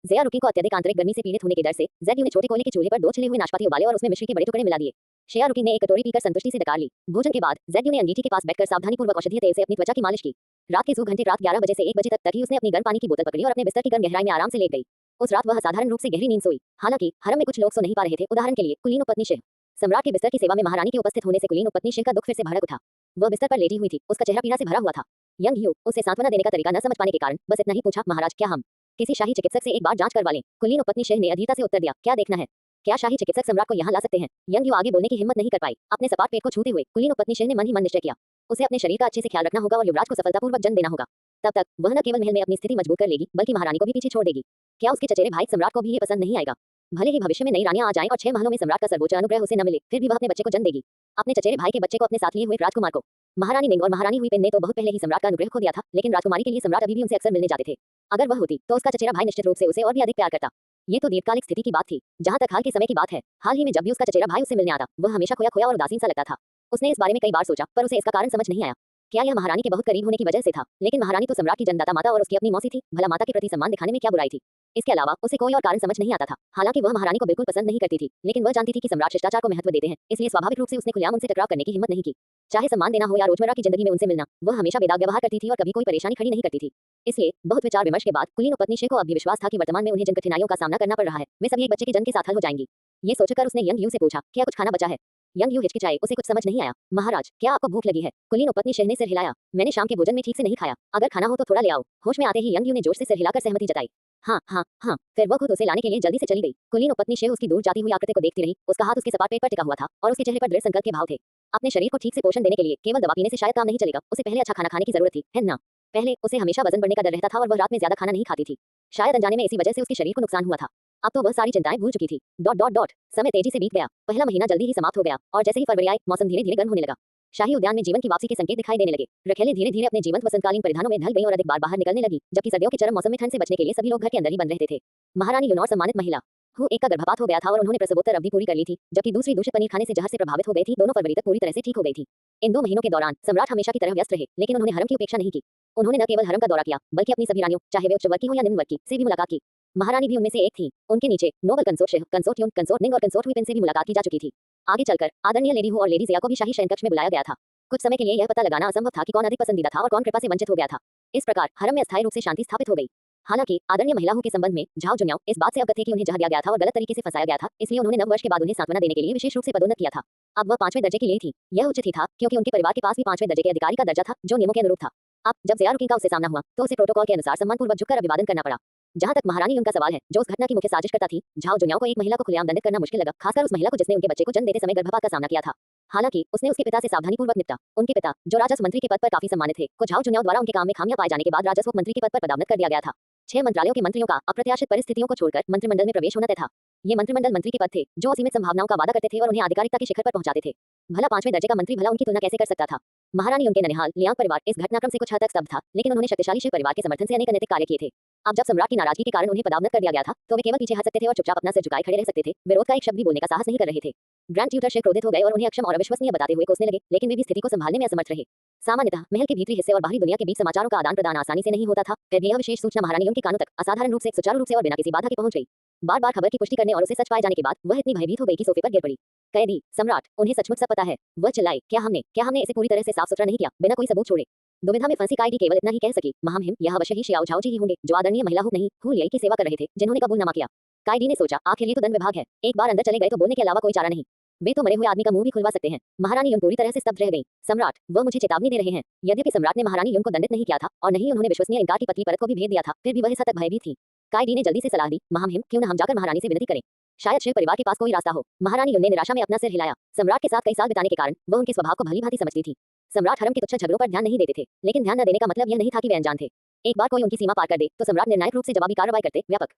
जया रुकी को अत्यधिक आंतरिक गर्मी से पीड़ित होने के डर से जेड ने छोटे कोयले के चूल्हे पर 2 छिले हुए नाशपाती उबाले और उसमें मिश्री के बड़े टुकड़े मिला दिए। श्रेया रुकी ने एक कटोरी पीकर संतुष्टि से डकार ली। भोजन के बाद जेड ने अंगीठी के पास बैठकर सावधानीपूर्वक औषधीय तेल से अपनी त्वचा की मालिश की। रात के 2 घंटे रात 11 बजे से 1 बजे तक ही उसने अपनी गर्म पानी की बोतल पकड़ी और अपने बिस्तर की गर्म गहराई में आराम से लेट गई। उस रात वह असाधारण रूप से गहरी नींद सोई। हालांकि हरम में कुछ लोग सो नहीं पा रहे थे। उदाहरण के लिए कुलीन उपपत्नी शिव। सम्राट के बिस्तर की सेवा में महारानी के उपस्थित होने से कुलीन उपपत्नी शिव का दुख फिर से भड़क उठा। वह बिस्तर पर लेटी हुई थी। उसका चेहरा पीड़ा से भरा हुआ था। यंग ह्यू उसे सांत्वना देने का तरीका न समझ पाने के कारण बस इतना ही पूछा, महाराज क्या हम किसी शाही चिकित्सक से एक बार जांच करवा लें? कुलीन उपपत्नी शिव ने अधीरता से उत्तर दिया, क्या देखना है? क्या शाही चिकित्सक सम्राट को यहाँ ला सकते हैं? यंग ह्यू आगे बोलने की हिम्मत नहीं कर पाई। अपने सपाट पेट को छूते हुए कुलीन उपपत्नी शिव ने मन ही मन निश्चय किया। उसे अपने शरीर का अच्छे से ख्याल रखना होगा और युवराज को सफलतापूर्वक जन्म देना होगा। तब तक वह न केवल महल में अपनी स्थिति मजबूत कर लेगी बल्कि महारानी को भी पीछे छोड़ देगी। क्या उसके चचेरे भाई सम्राट को भी ये पसंद नहीं आएगा? भले ही भविष्य में नई रानियां आ जाएं और 6 महलों में सम्राट का सर्वोच्च अनुग्रह उसे न मिले, फिर भी वह अपने बच्चे को जन्म देगी। अपने चचेरे भाई के बच्चे को अपने साथ लिए हुए राजकुमार को। महारानी निंग और महारानी हुई पेन ने तो बहुत पहले ही सम्राट का अनुग्रह खो दिया था, लेकिन राजकुमारी के लिए सम्राट अभी भी उनसे अक्सर मिलने जाते थे। अगर वह होती तो उसका चचेरा भाई निश्चित रूप से उसे और भी अधिक प्यार करता। ये तो दीर्घकालिक स्थिति की बात थी। जहां तक हाल के समय की बात है, हाल ही में जब भी उसका चचेरा भाई उससे मिलने आता, वह हमेशा खोया खोया और उदासीन सा लगता था। उसने इस बारे में कई बार सोचा, पर उसे इसका कारण समझ नहीं आया। क्या यह महारानी के बहुत करीब होने की वजह से था? लेकिन महारानी तो सम्राट की जन्मदाता माता और उसकी अपनी मौसी थी। भला माता के प्रति सम्मान दिखाने में क्या बुराई थी? इसके अलावा उसे कोई और कारण समझ नहीं आता था। हालांकि वह महारानी को बिल्कुल पसंद नहीं करती थी, लेकिन वह जानती थी कि सम्राट शिष्टाचार को महत्व देते हैं, इसलिए स्वाभाविक रूप से उसने खुलेआम उनसे टकराव करने की हिम्मत नहीं की। चाहे सम्मान देना हो या रोजमर्रा की जिंदगी में उनसे मिलना, वह हमेशा बेदाग व्यवहार करती थी और कभी कोई परेशानी खड़ी नहीं करती थी। इसलिए बहुत विचार विमर्श के बाद कुलीन उपपत्नी शिव को अब भी विश्वास था कि वर्तमान में उन्हें जिन कठिनाइयों का सामना करना पड़ रहा है, वे सभी एक बच्चे के जन्म के साथ हल हो जाएंगी। ये सोचकर उसने यंग ह्यू से पूछा, क्या कुछ खाना बचा है? यंग ह्यू हिचकिचाए, उसे कुछ समझ नहीं आया। महाराज, क्या आपको भूख लगी है? कुलीन उपपत्नी शिव ने सिर हिलाया। मैंने शाम के भोजन में ठीक से नहीं खाया। अगर खाना हो तो थोड़ा ले आओ। होश में आते ही यंग ह्यू ने जोश से सिर हिलाकर सहमति जताई। हाँ हाँ हाँ। फिर वह खुद उसे लाने के लिए जल्दी से चली गई। कुलीन उपपत्नी शिव उसकी दूर जाती हुई आकृति को देखती रही। उसका हाथ उसके सपाट पेट पर टिका हुआ था और उसके चेहरे पर दृढ़ संकल्प के भाव थे। अपने शरीर को ठीक से पोषण देने के लिए केवल दवा पीने से शायद काम नहीं चलेगा। उसे पहले अच्छा खाना खाने की जरूरत थी, है ना? पहले उसे हमेशा वजन बढ़ने का डर रहता था और वह रात में ज्यादा खाना नहीं खाती थी। शायद अनजाने में इसी वजह से उसके शरीर को नुकसान हुआ था। अब तो वह सारी चिंताएं भूल चुकी थी। Dot dot dot. समय तेजी से बीत गया। पहला महीना जल्दी ही समाप्त हो गया और जैसे ही फरवरी आई, मौसम धीरे धीरे गर्म होने लगा। शाही उद्यान में जीवन की वापसी के संकेत दिखाई देने लगे। रखेलें धीरे धीरे अपने जीवंत वसंतकालीन परिधानों में ढल गईं और अधिक बार बाहर निकलने लगी, जबकि सर्दियों के चरम मौसम में ठंड से बचने के लिए सभी लोग घर के अंदर ही बंद रहते थे। महारानी यूनोर सम्मानित महिला हु एक का गर्भपात हो गया था और उन्होंने प्रसवोत्तर अवधि पूरी कर ली थी, जबकि दूसरी दूषित पनीर खाने से जहर से प्रभावित हो गई थी। दोनों फरवरी तक पूरी तरह से ठीक हो गई थी। इन 2 महीनों के दौरान सम्राट हमेशा की तरह व्यस्त रहे, लेकिन उन्होंने हरम की उपेक्षा नहीं की। उन्होंने न केवल हरम का दौरा किया, बल्कि अपनी सभी रानियों, चाहे वे उच्च वर्ग की हो या निम्न वर्ग की, से भी मुलाकात की। महारानी भी उनमें से एक थी। उनके नीचे नोबल कंसोर्ट शिव, कंसोर्ट यून, कंसोर्ट निंग और कंसोर्ट हुईपेन से भी मुलाकात की जा चुकी थी। आगे चलकर आदरणीय लेडी हु और लेडी जिया को भी शाही शयन कक्ष में बुलाया गया था। कुछ समय के लिए यह पता लगाना असंभव था कि कौन अधिक पसंदीदा था और कौन कृपा से वंचित हो गया था। इस प्रकार हरम में अस्थायी रूप से शांति स्थापित हो गई। हालांकि आदरणीय महिला हु के संबंध में झाओ जुन्याओ इस बात से अवगत थे कि उन्हें जहा दिया गया था और गलत तरीके से फंसाया गया था, इसलिए उन्होंने नव वर्ष के बाद उन्हें सांत्वना देने के लिए विशेष रूप से पदोन्नत किया था। अब वह 5वें दर्जे की ले थी। यह उचित ही था, क्योंकि उनके परिवार के पास भी 5वें दर्जे के अधिकारी का दर्जा था, जो नियमों के अनुरूप था। अब जब जया रुकिंग का उससे सामना हुआ, तो उसे प्रोटोकॉल के अनुसार सम्मानपूर्वक झुककर अभिवादन करना पड़ा। जहां तक महारानी उनका सवाल है, जो उस घटना की मुख्य साजिशकर्ता थी, झाओ जुन्याओ को एक महिला को खुलेआम दंडित करना मुश्किल लगा, खासकर उस महिला को जिसने उनके बच्चे को जन्म देते समय गर्भपात का सामना किया था। हालांकि उसने उसके पिता से सावधानीपूर्वक निपटा। उनके पिता, जो राजस्व मंत्री के पद पर काफी सम्मानित थे, को झाओ जुन्याओ द्वारा उनके काम में खामियां पाए जाने के बाद राजस्व मंत्री के पद पर पदोन्नत कर दिया गया था। 6 मंत्रालयों के मंत्रियों का अप्रत्याशित परिस्थितियों को छोड़कर मंत्रिमंडल में प्रवेश होना तय था। ये मंत्रिमंडल मंत्री के पद थे, जो असीमित संभावनाओं का वादा करते थे और उन्हें आधिकारिकता के शिखर पर पहुंचाते थे। भला 5वें दर्जे का मंत्री भला उनकी तुलना कैसे कर सकता था? महारानी उनके ननिहाल लियांग परिवार इस घटनाक्रम से कुछ हद तक स्तब्ध था, लेकिन उन्होंने शक्तिशाली शिव परिवार के समर्थन से अनेक अनैतिक कार्य किए थे। अब जब सम्राट की नाराजगी के कारण उन्हें पदोन्नत कर दिया गया था, तो वे केवल पीछे हट सकते थे और चुपचाप अपना सिर झुकाए खड़े रह सकते थे। विरोध का एक शब्द भी बोलने का साहस नहीं कर रहे थे। ग्रैंड ट्यूटर शिव क्रोधित हो गए और उन्हें अक्षम और अविश्वसनीय बताते हुए कोसने लगे, लेकिन वे भी स्थिति को संभालने में असमर्थ रहे। सामान्यतः महल के भीतरी हिस्से और बाहरी दुनिया के बीच समाचारों का आदान प्रदान आसानी से नहीं होता था, फिर भी यह विशेष सूचना महारानी उनके कानों तक असाधारण रूप से सुचारू रूप से और बिना किसी बाधा के पहुंच गई। बार बार खबर की पुष्टि करने और उसे सच पाए जाने के बाद वह इतनी भयभीत हो गई कि सोफे पर गिर पड़ी। कैदी, सम्राट, उन्हें सचमुच सब पता है? वह चिल्लाई, क्या हमने इसे पूरी तरह से साफ सुथरा नहीं किया, बिना कोई सबूत छोड़े? दुविधा में फंसी काइडी केवल इतना ही कह सकी, महामहिम, यह अवश्य ही शियाओ झाओ जी ही होंगे, जो आदरणीय महिला हु नहीं हु लियाई की सेवा कर रहे थे, जिन्होंने कबूलनामा किया। काइडी ने सोचा, आखिर ये तो दंड विभाग है, एक बार अंदर चले गए तो बोलने के अलावा कोई चारा नहीं। वे तो मरे हुए आदमी का मुंह भी खुलवा सकते हैं। महारानी यून पूरी तरह से स्तब्ध रह गई। सम्राट, वह मुझे चेतावनी दे रहे हैं। यद्यपि सम्राट ने महारानी यून को दंडित नहीं किया था और नहीं उन्होंने विश्वसनीय इनकार की पतली परत को भी भेद दिया था, फिर भी वह इस हद तक भयभीत थी। काइडी ने जल्दी से सलाह दी, महामहिम, क्यों न हम जाकर महारानी से विनती करें? शायद शिव परिवार के पास कोई रास्ता हो। महारानी यून ने निराशा में अपना सिर हिलाया। सम्राट के साथ कई साल बिताने के कारण वह उनके स्वभाव को भली-भांति समझती थी। सम्राट हरम के तुच्छ झगड़ों पर ध्यान नहीं देते थे, लेकिन ध्यान न देने का मतलब यह नहीं था कि वे अनजान थे। एक बार कोई उनकी सीमा पार कर दे, तो सम्राट निर्णायक रूप से जवाबी कार्रवाई करते, व्यापक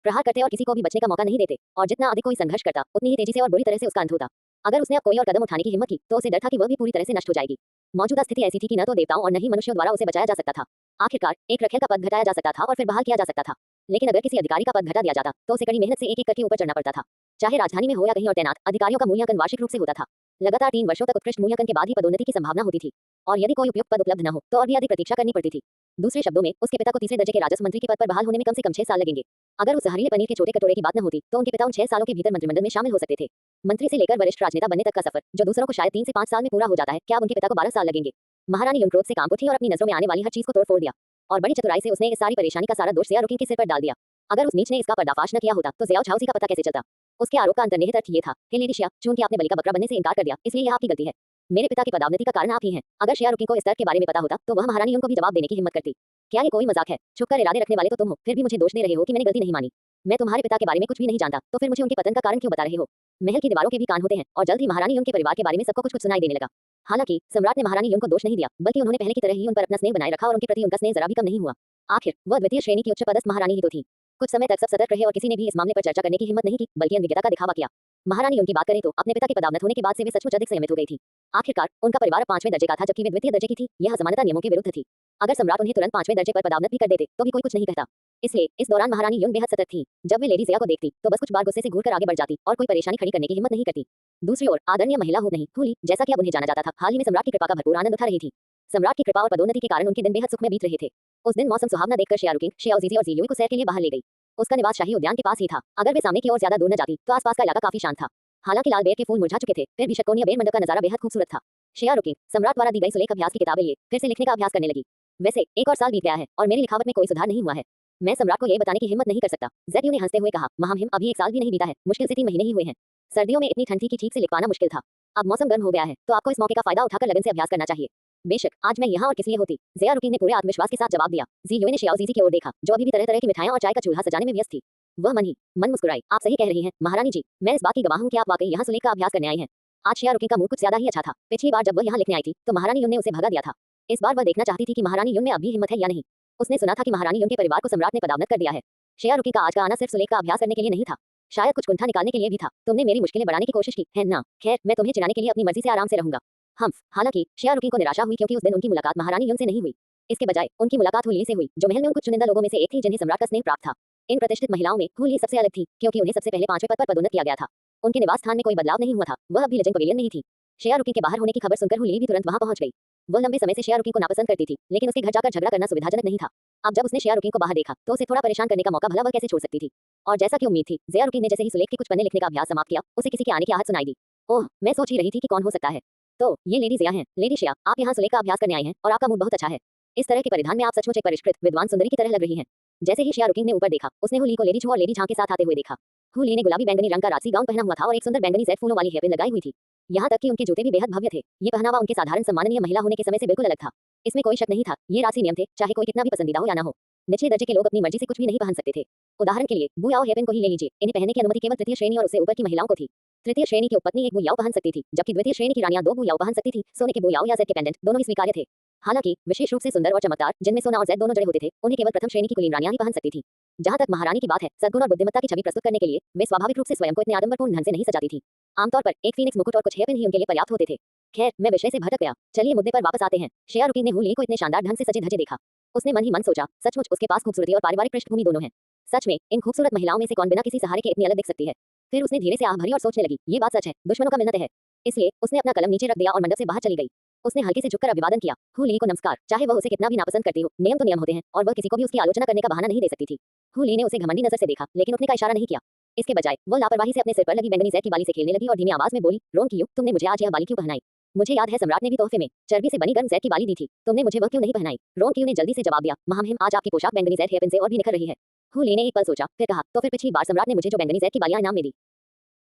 प्रहार करते और किसी को भी बचने का मौका नहीं देते। और जितना अधिक कोई संघर्ष करता, उतनी ही तेजी से और बुरी तरह से उसका अंत होता। अगर उसने अब कोई और कदम उठाने की हिम्मत की, तो उसे डर था कि वह भी पूरी तरह से नष्ट हो जाएगी। मौजूदा स्थिति ऐसी थी कि न तो देवताओं और न ही मनुष्यों द्वारा उसे बचाया जा सकता था। आखिरकार एक रखेल का पद घटाया जा सकता था और फिर बहाल किया जा सकता था, लेकिन अगर किसी अधिकारी का पद घटा दिया जाता, तो उसे कड़ी मेहनत से एक-एक करके ऊपर चढ़ना पड़ता था। चाहे राजधानी में हो या कहीं और तैनात, अधिकारियों का मूल्यांकन वार्षिक रूप से होता था। लगातार 3 वर्षों तक उत्कृष्ट मूल्यांकन के बाद ही पदोन्नति की संभावना होती थी, और यदि कोई उपयुक्त पद उपलब्ध न हो, तो और भी अधिक प्रतीक्षा करनी पड़ती थी। दूसरे शब्दों में उसके पिता को तीसरे दर्जे के राजस्व मंत्री के पद पर बहाल होने में कम से कम 6 साल लगेंगे। अगर उस जहरीले पनीर के छोटे कटोरे की बात न होती तो उनके पिता उन 6 सालों के भीतर मंत्रिमंडल में शामिल हो सकते थे। मंत्री से लेकर वरिष्ठ राजनेता बनने तक का सफर जो दूसरों को शायद 3 से 5 साल में पूरा हो जाता है, क्या अब उनके पिता को 12 साल लगेंगे? महारानी युन क्रोध से कांप उठी और अपनी नजरों में आने वाली हर चीज को तोड़ फोड़ दिया और बड़ी चतुराई से उसने इस सारी परेशानी का सारा दोष ज़िया रुकिन के सिर पर डाल दिया। अगर उस नीच ने इसका पर्दाफाश न किया होता तो ज़ियाओ झाओसी का पता कैसे चलता? उसके आरोप का अंतर्निहित अर्थ ये था, हे लेडी शिया, चूंकि आपने बलि का बकरा बनने से इनकार कर दिया, इसलिए यह आपकी गलती है। मेरे पिता की पदावनति का कारण आप ही हैं। अगर शिया रुकिन को इस तर्क के बारे में पता होता तो वह महारानी युन को भी जवाब देने की हिम्मत करती। क्या ये कोई मजाक है? छुपकर इरादे रखने वाले तो तुम हो, फिर भी मुझे दोष दे रहे हो कि मैंने गलती नहीं मानी। मैं तुम्हारे पिता के बारे में कुछ भी नहीं जानता, तो फिर मुझे उनके पतन का कारण क्यों बता रहे हो? महल की दीवारों के भी कान होते हैं और जल्द ही महारानी युन के परिवार के बारे में सबको कुछ कुछ सुनाई देने लगा। हालांकि सम्राट ने महारानी युन को दोष नहीं दिया, बल्कि उन्होंने पहले की तरह ही उन पर अपना स्नेह बनाए रखा और उनके प्रति उनका स्नेह जरा भी कम नहीं हुआ। आखिर वह द्वितीय श्रेणी की उच्च पदस्थ महारानी ही तो थी। कुछ समय तक सब सतर्क रहे और किसी ने भी इस मामले पर चर्चा करने की हिम्मत नहीं की, बल्कि अनभिज्ञता का दिखावा किया। महारानी उनकी बात करें तो अपने पिता के पदावनत होने के बाद से वे सचमुच अधिक संयमित हो गई थी। आखिरकार उनका परिवार 5वें दर्जे का था जबकि वे द्वितीय दर्जे की थी। यह असामान्यता नियमों के विरुद्ध थी। अगर सम्राट उन्हें तुरंत 5वें दर्जे पर पदावनत भी कर देते तो भी कोई कुछ नहीं कहता। इसलिए इस दौरान महारानी युन बेहद सतर्क थी। जब वे लेडी ज़िया को देखती तो बस कुछ बार गुस्से से घूरकर आगे बढ़ जाती और कोई परेशानी खड़ी करने की हिम्मत नहीं करती। दूसरी ओर आदरणीय महिला हू नहीं हुली, जैसा कि अब उन्हें जाना जाता था, हाल ही में सम्राट की कृपा का भरपूर आनंद उठा रही थी। सम्राट की कृपा और पदोन्नति के कारण उनके दिन बेहद सुख में बीत रहे थे। उस दिन मौसम सुहावना देखकर शिया रुकिन शियाओ ज़ीज़ी और ज़ियुई को सैर के लिए बाहर ले गई। उसका निवास शाही उद्यान के पास ही था। अगर वे सामने की ओर ज्यादा दूर न जाती तो आसपास का इलाका काफी शांत था। हालांकि लाल बेर के फूल मुरझा चुके थे, फिर भी शकोनिया बेर मंडप का नजारा बेहद खूबसूरत था। शिया रुकिन सम्राट द्वारा दी गई सुलेख अभ्यास की किताबें लिए फिर से लिखने का अभ्यास करने लगी। वैसे एक और साल बीत गया है और मेरी लिखावट में कोई सुधार नहीं हुआ है। मैं सम्राट को ये बताने की हिम्मत नहीं कर सकता। ज़ेड्यू ने हंसते हुए कहा, महामहिम, अभी 1 साल भी नहीं बीता है, मुश्किल से 3 महीने ही हुए हैं। सर्दियों में इतनी ठंड थी कि ठीक से लिख पाना मुश्किल था। अब मौसम गर्म हो गया है तो आपको इस मौके का फायदा उठाकर लगन से अभ्यास करना चाहिए। बेशक आज मैं यहाँ और किस लिए होती? ज़िया रुकिन ने पूरे आत्मविश्वास के साथ जवाब दिया। ज़ियुई ने शियाओ ज़ीज़ी की ओर देखा जो अभी भी तरह तरह की मिठाइयां और चाय का चूल्हा सजाने में व्यस्त थी। वह मन मुस्कुराई। आप सही कह रही हैं महारानी जी, मैं इस बात की गवाह हूँ कि आप वाकई यहाँ सुलेख का अभ्यास करने आई हैं। आज शिया रुकिन का मूड कुछ ज्यादा ही अच्छा था। पिछली बार जब वह यहाँ लिखने आई थी तो महारानी युन ने उसे भगा दिया था। इस बार वह देखना चाहती थी कि महारानी युन में अब भी हिम्मत है या नहीं। उसने सुना था कि महारानी युन के परिवार को सम्राट ने पदावनत कर दिया है। शिया रुकिन का आज का आना सिर्फ सुलेख का अभ्यास करने के लिए नहीं था, शायद कुछ कुंठा निकालने के लिए भी था। तुमने मेरी मुश्किलें बढ़ाने की कोशिश की है ना? खैर, मैं तुम्हें चिढ़ाने के लिए अपनी मर्जी से आराम से रहूंगा। हालांकि शिया रुकिन को निराशा हुई क्योंकि उस दिन उनकी मुलाकात महारानी युन से नहीं हुई। इसके बजाय उनकी मुलाकात हुली से हुई जो महल में उन कुछ चुनिंदा लोगों में से एक थी जिन्हें सम्राट का स्नेह प्राप्त था। इन प्रतिष्ठित महिलाओं में हुली सबसे अलग थी क्योंकि उन्हें सबसे पहले 5वें पद पर पदोन्नत किया गया था। उनके निवास स्थान में कोई बदलाव नहीं हुआ था, वह अभी लेजेंड पवेलियन में ही थी। शिया रुकिन के बाहर होने की खबर सुनकर हुली भी तुरंत वहां पहुंच गई। वह लंबे समय से शिया रुकिन को नापसंद करती थी, लेकिन उसके घर जाकर झगड़ा करना सुविधाजनक नहीं था। अब जब उसने शिया रुकिन को बाहर देखा तो उसे थोड़ा परेशान करने का मौका भला वह कैसे छोड़ सकती थी। और जैसा कि उम्मीद थी, ज़िया रुकिन ने जैसे ही सुलेख के कुछ पन्ने लिखने का अभ्यास समाप्त किया, उसे किसी के आने की आहट सुनाई दी। ओह, मैं सोच ही रही थी कि कौन हो सकता है। तो ये लेडी ज़िया हैं। लेडी शिया, आप यहाँ सुलेख का अभ्यास करने आई हैं और आपका मूड बहुत अच्छा है। इस तरह के परिधान में आप सचमुच एक परिष्कृत विद्वान सुंदरी की तरह लग रही हैं। जैसे ही शिया रुकिन ने ऊपर देखा, उसने हुली को लेडी झू और लेडी झां के साथ आते हुए देखा। हुली ने गुलाबी बैंगनी रंग का राजसी गाउन पहना हुआ था और एक सुंदर बैंगनी ज़ेड फूलों वाली हेयरपिन लगाई हुई थी। यहाँ तक कि उनके जूते भी बेहद भव्य थे। ये पहनावा उनके साधारण सम्माननीय महिला होने के समय से बिल्कुल अलग था। इसमें कोई शक नहीं था, ये राजसी नियम थे, चाहे कोई कितना भी पसंदीदा हो या ना हो। निचले दर्जे के लोग अपनी मर्जी से कुछ भी नहीं पहन सकते थे। उदाहरण के लिए बुयाओ हेयरपिन को ही ले लीजिए, इन्हें पहनने की अनुमति केवल तृतीय श्रेणी और उससे ऊपर की महिलाओं को थी। तृतीय श्रेणी की उपपत्नी एक बुयाओ पहन सकती थी, जबकि द्वितीय श्रेणी की रानियां 2 बुयाओ पहन सकती थी। सोने के बुयाओ या ज़ेड के पेंडेंट दोनों ही स्वीकार्य थे। हालांकि विशेष रूप से सुंदर और चमकदार, जिनमें सोना और ज़ेड दोनों जड़े होते थे, उन्हें केवल प्रथम श्रेणी की कुलीन रानियां ही पहन सकती थी। जहां तक महारानी की बात है, सद्गुण और बुद्धिमत्ता की छवि प्रस्तुत करने के लिए वे स्वाभाविक रूप से स्वयं को इतने आडंबरपूर्ण ढंग से नहीं सजाती थी। आमतौर पर एक फीनिक्स मुकुट और कुछ हेयरपिन ही उनके लिए पर्याप्त होते थे। खैर, मैं विषय से भटक गया। चलिए मुद्दे पर वापस आते हैं। शिया रुकिन ने हुली को इतने शानदार ढंग से सजे धजे देखा। उसने मन ही मन सोचा, सचमुच उसके पास खूबसूरती और पारिवारिक पृष्ठभूमि दोनों है। सच में इन खूबसूरत महिलाओं में से कौन बिना किसी सहारे के इतनी अलग दिख सकती है? फिर उसने धीरे से आह भरी और सोचने लगी, ये बात सच है, दुश्मनों का मिलना तय है। इसलिए उसने अपना कलम नीचे रख दिया और मंडप से बाहर चली गई। उसने हल्के से झुककर अभिवादन किया। हुली को नमस्कार। चाहे वह उसे कितना भी नापसंद करती हो, नियम तो नियम होते हैं और वह किसी को भी उसकी आलोचना करने का बहाना नहीं दे सकती थी। हुली ने उसे घमंडी नजर से देखा, लेकिन उठने का इशारा नहीं किया। इसके बजाय वह लापरवाही से अपने सिर पर लगी बैंगनी ज़ेड की बाली से खेलने लगी और धीमी आवाज में बोली, रोंग कियू, तुमने मुझे आज यह बाली क्यों पहनाई? मुझे याद है सम्राट ने भी तोहफे में चर्बी से बनी गर्म ज़ेड की बाली दी थी, तुमने मुझे वह क्यों नहीं पहनाई? रोंग कियू ने जल्दी से जवाब दिया, महामहिम, आज आपकी पोशाक बैंगनी ज़ेड हेयरपिन से और भी निखर रही है। हुली ने एक पल सोचा, फिर कहा, तो फिर पिछली बार सम्राट ने मुझे जो बैंगनी ज़ेड की बालियां इनाम में दी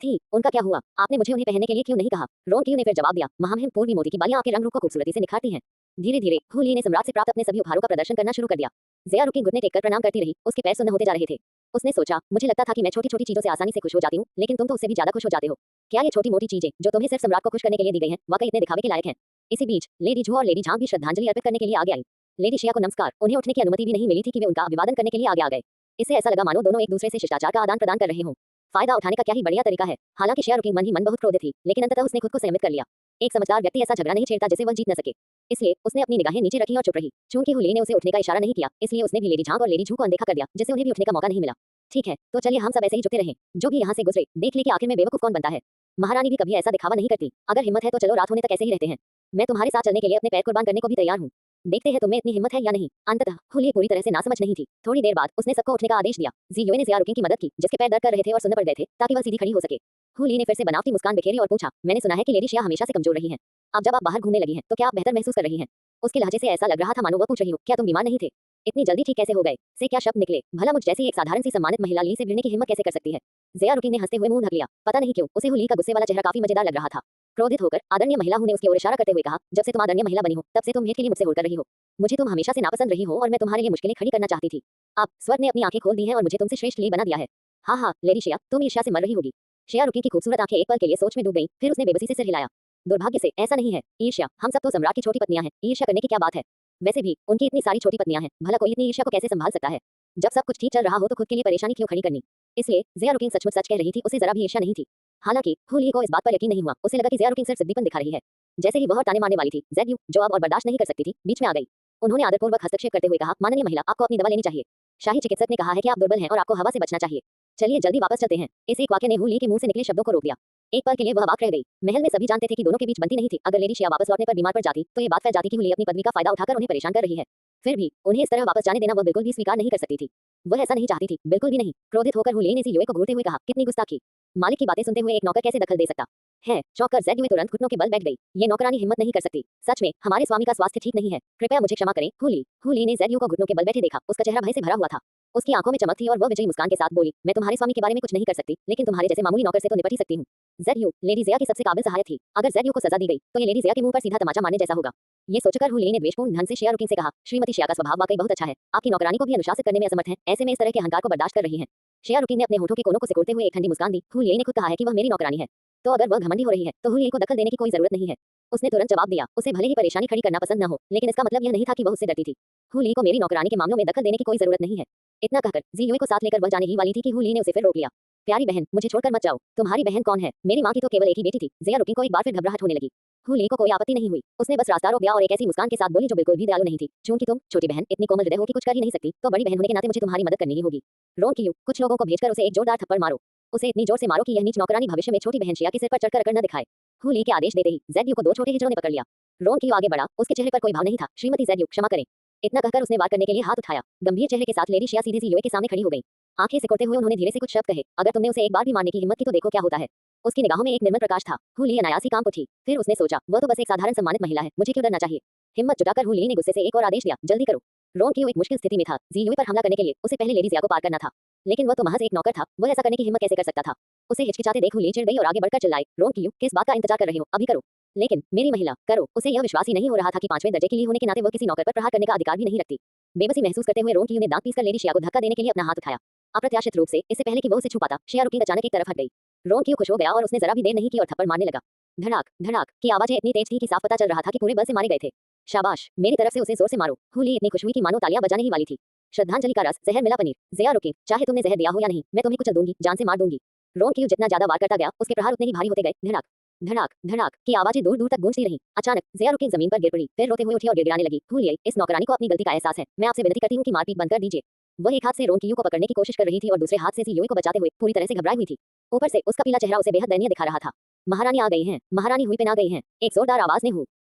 थी, उनका क्या हुआ? आपने मुझे उन्हें पहनने के लिए क्यों नहीं कहा? रोंग कियू ने फिर जवाब दिया, महामहिम, पूर्वी मोती की बालियां आपके रंग रूप को खूबसूरती से निखारती हैं। धीरे धीरे हुली ने सम्राट से प्राप्त अपने सभी उपहारों का प्रदर्शन करना शुरू कर दिया। ज़िया रुकिन घुटने टेककर प्रणाम करती रही, उसके पैर सुन्न होते जा रहे थे। उसने सोचा, मुझे लगता था कि मैं छोटी छोटी चीजों से आसानी से खुश हो जाती हूँ, लेकिन तुम तो उससे भी ज्यादा खुश हो जाते हो। क्या ये छोटी मोटी चीजें जो तुम्हें सिर्फ सम्राट को खुश करने के लिए दी गई हैं, वाकई इतने दिखावे के लायक हैं? इसी बीच लेडी झू और लेडी झांग भी श्रद्धांजलि अर्पित करने के लिए आगे आई। लेडी शिया को नमस्कार। उन्हें उठने की अनुमति भी नहीं मिली थी कि वे उनका अभिवादन करने के लिए आगे आ गए। इससे ऐसा लगा मानो दोनों एक दूसरे से शिष्टाचार का आदान प्रदान कर रहे हों। फायदा उठाने का क्या ही बढ़िया तरीका है। हालांकि शिया रुकिन मन ही मन बहुत क्रोधित थी, लेकिन अंततः उसने खुद को संयमित कर लिया। एक समझदार व्यक्ति ऐसा झगड़ा नहीं छेड़ता जिसे वह जीत न सके। इसलिए उसने अपनी निगाहें नीचे रखी और चुप रही। चूंकि हुली ने उसे उठने का इशारा नहीं किया, इसलिए उसने भी लेडी झांग और लेडी झू को अनदेखा कर दिया, जिससे उन्हें भी उठने का मौका नहीं मिला। ठीक है, तो चलिए हम सब ऐसे ही झुकते रहें। जो भी यहाँ से गुजरे देख ले कि आखिर में बेवकूफ कौन बनता है। महारानी भी कभी ऐसा दिखावा नहीं करती। अगर हिम्मत है तो चलो रात होने तक ऐसे ही रहते हैं। मैं तुम्हारे साथ चलने के लिए अपने पैर कुर्बान करने को भी तैयार हूँ। देखते हैं तुम्हें इतनी हिम्मत है या नहीं। अंततः हुली पूरी तरह से नासमझ नहीं थी। थोड़ी देर बाद उसने सबको उठने का आदेश दिया। जियोए ने जियारुकिन की मदद की, जिसके पैर दर्द कर रहे थे और सुन्न पड़ गए थे, ताकि वह सीधी खड़ी हो सके। हुली ने फिर से बनावटी मुस्कान बिखेरी और पूछा, मैंने सुना है कि लेडी शिया हमेशा से कमजोर रही हैं। अब जब आप बाहर घूमने लगी हैं, तो क्या आप बेहतर महसूस कर रही हैं? उसके लहजे से ऐसा लग रहा था मानो वह पूछ रही हो, क्या तुम बीमार नहीं थे? इतनी जल्दी ठीक कैसे हो गए? से क्या शब्द निकले? भला मुझ जैसी एक साधारण सी सम्मानित महिला ली से भिड़ने की हिम्मत कैसे कर सकती है? जियारुकिन ने हंसते हुए मुंह ढक लिया। पता नहीं क्यों उसे हुली का गुस्से वाला चेहरा काफी मजेदार लग रहा था। क्रोधित होकर आदरणीय महिला ने उसकी ओर इशारा करते हुए कहा, जब से तुम आदरणीय महिला बनी हो, तब से तुम भेंट के लिए मुझसे होड़ कर रही हो। मुझे तुम हमेशा से नापसंद रही हो और मैं तुम्हारे लिए मुश्किलें खड़ी करना चाहती थी। अब स्वर ने अपनी आंखें खोल दी हैं और मुझे तुमसे श्रेष्ठ ली बना दिया है। हाँ हाँ लेडी शिया, तुम ईर्ष्या से मर रही होगी। शियारुकिन की खूबसूरत आंखें एक पल के लिए सोच में डूब गईं, फिर उसने बेबसी से सिर हिलाया। दुर्भाग्य से ऐसा नहीं है ईर्ष्या, हम सब तो सम्राट की छोटी पत्नियां हैं, ईर्ष्या करने की क्या बात है? वैसे भी उनकी इतनी सारी छोटी पत्नियां हैं, भला कोई इतनी ईर्ष्या को कैसे संभाल सकता है? जब सब कुछ ठीक चल रहा हो तो खुद के लिए परेशानी क्यों खड़ी करनी? इसलिए जियारुकिन सचमुच सच कह रही थी, उसे जरा भी ईर्ष्या नहीं थी। हालांकि हुली को इस बात पर यकीन नहीं हुआ। उसे लगा कि जियारुकिन सिर्फ जिद्दीपन दिखा रही है। जैसे ही वह ताने मारने वाली थी, ज़ेड्यू, जो अब और बर्दाश्त नहीं कर सकती थी, बीच में आ गई। उन्होंने आदरपूर्वक हस्तक्षेप करते हुए कहा, माननीय महिला, आपको अपनी दवा लेनी चाहिए। शाही चिकित्सक ने कहा है कि आप दुर्बल हैं और आपको हवा से बचना चाहिए। चलिए जल्दी वापस चलते हैं। इस एक वाक्य ने हुली के मुंह से निकले शब्दों को रोक दिया। एक पल के लिए वह अवाक रह गई। महल में सभी जानते थे कि दोनों के बीच बनती नहीं थी। अगर लेडी शिया वापस लौटने पर बीमार पड़ जाती, तो ये बात फैल जाती कि हुली अपनी पदवी का फायदा उठाकर उन्हें परेशान कर रही है। फिर भी उन्हें इस तरह वापस जाने देना वह बिल्कुल भी स्वीकार नहीं कर सकती थी। वह ऐसा नहीं चाहती थी, बिल्कुल भी नहीं। क्रोधित होकर हुली ने जियोए को घूरते हुए कहा, कितनी गुस्ताखी! मालिक की बातें सुनते हुए एक नौकर कैसे दखल दे सकता है? चौंककर ज़ेड्यू तुरंत घुटनों के बल बैठ गई। ये नौकरानी हिम्मत नहीं कर सकती। सच में हमारे स्वामी का स्वास्थ्य ठीक नहीं है, कृपया मुझे क्षमा करें। हुली ने ज़ेड्यू को घुटनों के बल बैठे देखा। उसका चेहरा भय से भरा हुआ था। उसकी आंखों में चमक थी और वह विजयी मुस्कान के साथ बोली, मैं तुम्हारे स्वामी के बारे में कुछ नहीं कर सकती, लेकिन तुम्हारे जैसे मामूली नौकर से तो निपट ही सकती हूँ। ज़ेड्यू लेडी ज़िया की सबसे काबिल सहायक थी। अगर ज़ेड्यू को सजा दी गई, तो ये लेडी ज़िया के मुंह पर सीधा तमाचा मारने जैसा होगा। ये सोचकर हुली ने द्वेषपूर्ण ढंग से शियारुकिन से कहा, श्रीमती शिया का स्वभाव वाकई बहुत अच्छा है। आपकी नौकरानी को भी अनुशासित करने में असमर्थ है, ऐसे में इस तरह के अहंकार को बर्दाश्त कर रही हैं। शियारुकिन ने अपने होठों के कोनों को सिकोड़ते हुए एक ठंडी मुस्कान दी। हुली ने खुद कहा है कि वह मेरी नौकरानी है, तो अगर वह घमंडी हो रही है, तो हुली को दखल देने की कोई जरूरत नहीं है। उसने तुरंत जवाब दिया। उसे भले ही परेशानी खड़ी करना पसंद न हो, लेकिन इसका मतलब यह नहीं था कि वह उससे डरती थी। हुली को मेरी नौकरानी के मामलों में दखल देने की कोई जरूरत नहीं है। इतना कहकर जियोए को साथ लेकर वह जाने ही वाली थी कि हुली ने उसे फिर रोक लिया। प्यारी बहन, मुझे छोड़कर मत जाओ। तुम्हारी बहन कौन है? मेरी माँ की तो केवल एक ही बेटी थी। जियारुकिन को एक बार फिर घबराहट होने लगी। हुली को कोई आपत्ति नहीं हुई। उसने बस रास्ता रोक दिया और एक ऐसी मुस्कान के साथ बोली जो बिल्कुल भी दयालु नहीं थी। चूंकि तुम छोटी बहन इतनी कोमल हृदय हो कि कुछ कर ही नहीं सकती, तो बड़ी बहन होने के नाते मुझे तुम्हारी मदद करनी ही होगी। रोन की कुछ लोगों को भेजकर उसे एक जोरदार थप्पड़ मारो। उसे इतनी जोर से मारो कि यह नीच नौकरानी भविष्य में छोटी बहन शिया के सिर पर चढ़कर अकड़ न दिखाए। हुली के आदेश देते ही ज़ेड्यू को दो छोटे हिजड़ों ने पकड़ लिया। रोन की आगे बढ़ा। उसके चेहरे पर कोई भाव नहीं था। श्रीमती ज़ेड्यू, क्षमा करें। इतना कहकर उसने वार करने के लिए हाथ उठाया। गंभीर चेहरे के साथ लेडी शिया सीधे जियोए के सामने खड़ी हो गई। आंखें सिकोड़ते हुए उन्होंने धीरे से कुछ शब्द कहे, अगर तुमने उसे एक बार भी मारने की हिम्मत की तो देखो क्या होता है। उसकी निगाहों में एक निर्मल प्रकाश था। हुली अनायास ही काम उठी। फिर उसने सोचा, वह तो बस एक साधारण सम्मानित महिला है, मुझे क्यों डरना चाहिए। हिम्मत जुटाकर हुली ने गुस्से से एक और आदेश दिया, जल्दी करो। रोन की एक मुश्किल स्थिति में था। जियोए पर हमला करने के लिए उसे पहले लेडी ज़िया को पार करना था, लेकिन वह तो महज एक नौकर था। वह ऐसा करने की हिम्मत कैसे कर सकता था? उसे हिचकिचाते देख हुली चिढ़ गई और आगे बढ़कर चिल्लाई, रोन की किस बात का इंतजार कर रहे हो? अभी करो। लेकिन मेरी महिला, करो। उसे यह विश्वास ही नहीं हो रहा था कि 5वें दर्जे की ली होने के नाते वह किसी नौकर पर प्रहार करने का अधिकार भी नहीं रखती। बेबसी महसूस करते हुए रोन की ने दांत पीसकर लेडी शिया को धक्का देने के लिए अपना हाथ उठाया। अप्रत्याशित रूप से इससे पहले कि वो उसे छू पाता, शियारुकिन अचानक एक तरफ हट गई। रोन की खुश हो गया और उसने जरा भी देर नहीं की और थप्पड़ मारने लगा। धड़ाक धड़ाक की आवाजें इतनी तेज थी कि साफ पता चल रहा था कि पूरे बल से मारे गए थे। शाबाश, मेरी तरफ से उसे जोर से मारो। हुली इतनी खुश हुई कि मानो तालियां बजाने ही वाली थी। श्रद्धांजलि का रस, जहर मिला पनीर। जियारुकिन, चाहे तुमने जहर दिया हो या नहीं, मैं तुम्हें कुचल दूंगी, जान से मार दूंगी। रोन की जितना ज्यादा वार करता गया, उसके प्रहार उतने ही भारी होते गए। धड़ाक धड़ाक धड़ाक की आवाजें दूर दूर तक गूंजती रहीं। अचानक जियारुकिन जमीन पर गिर पड़ी, फिर रोते हुए उठी और गिड़गिड़ाने लगी। हुलिए, इस नौकरानी को अपनी गलती का एहसास है। मैं आपसे विनती करती हूँ कि मारपीट बंद कर दीजिए। वह एक हाथ से रोन की को पकड़ने की कोशिश कर रही थी और दूसरे हाथ से जियोए को बचाते हुए पूरी तरह से घबराई हुई थी। ऊपर से उसका पीला चेहरा उसे बेहद दयनीय दिखा रहा था। महारानी आ गई हैं, महारानी हुई पेन आ गई हैं। एक जोरदार आवाज ने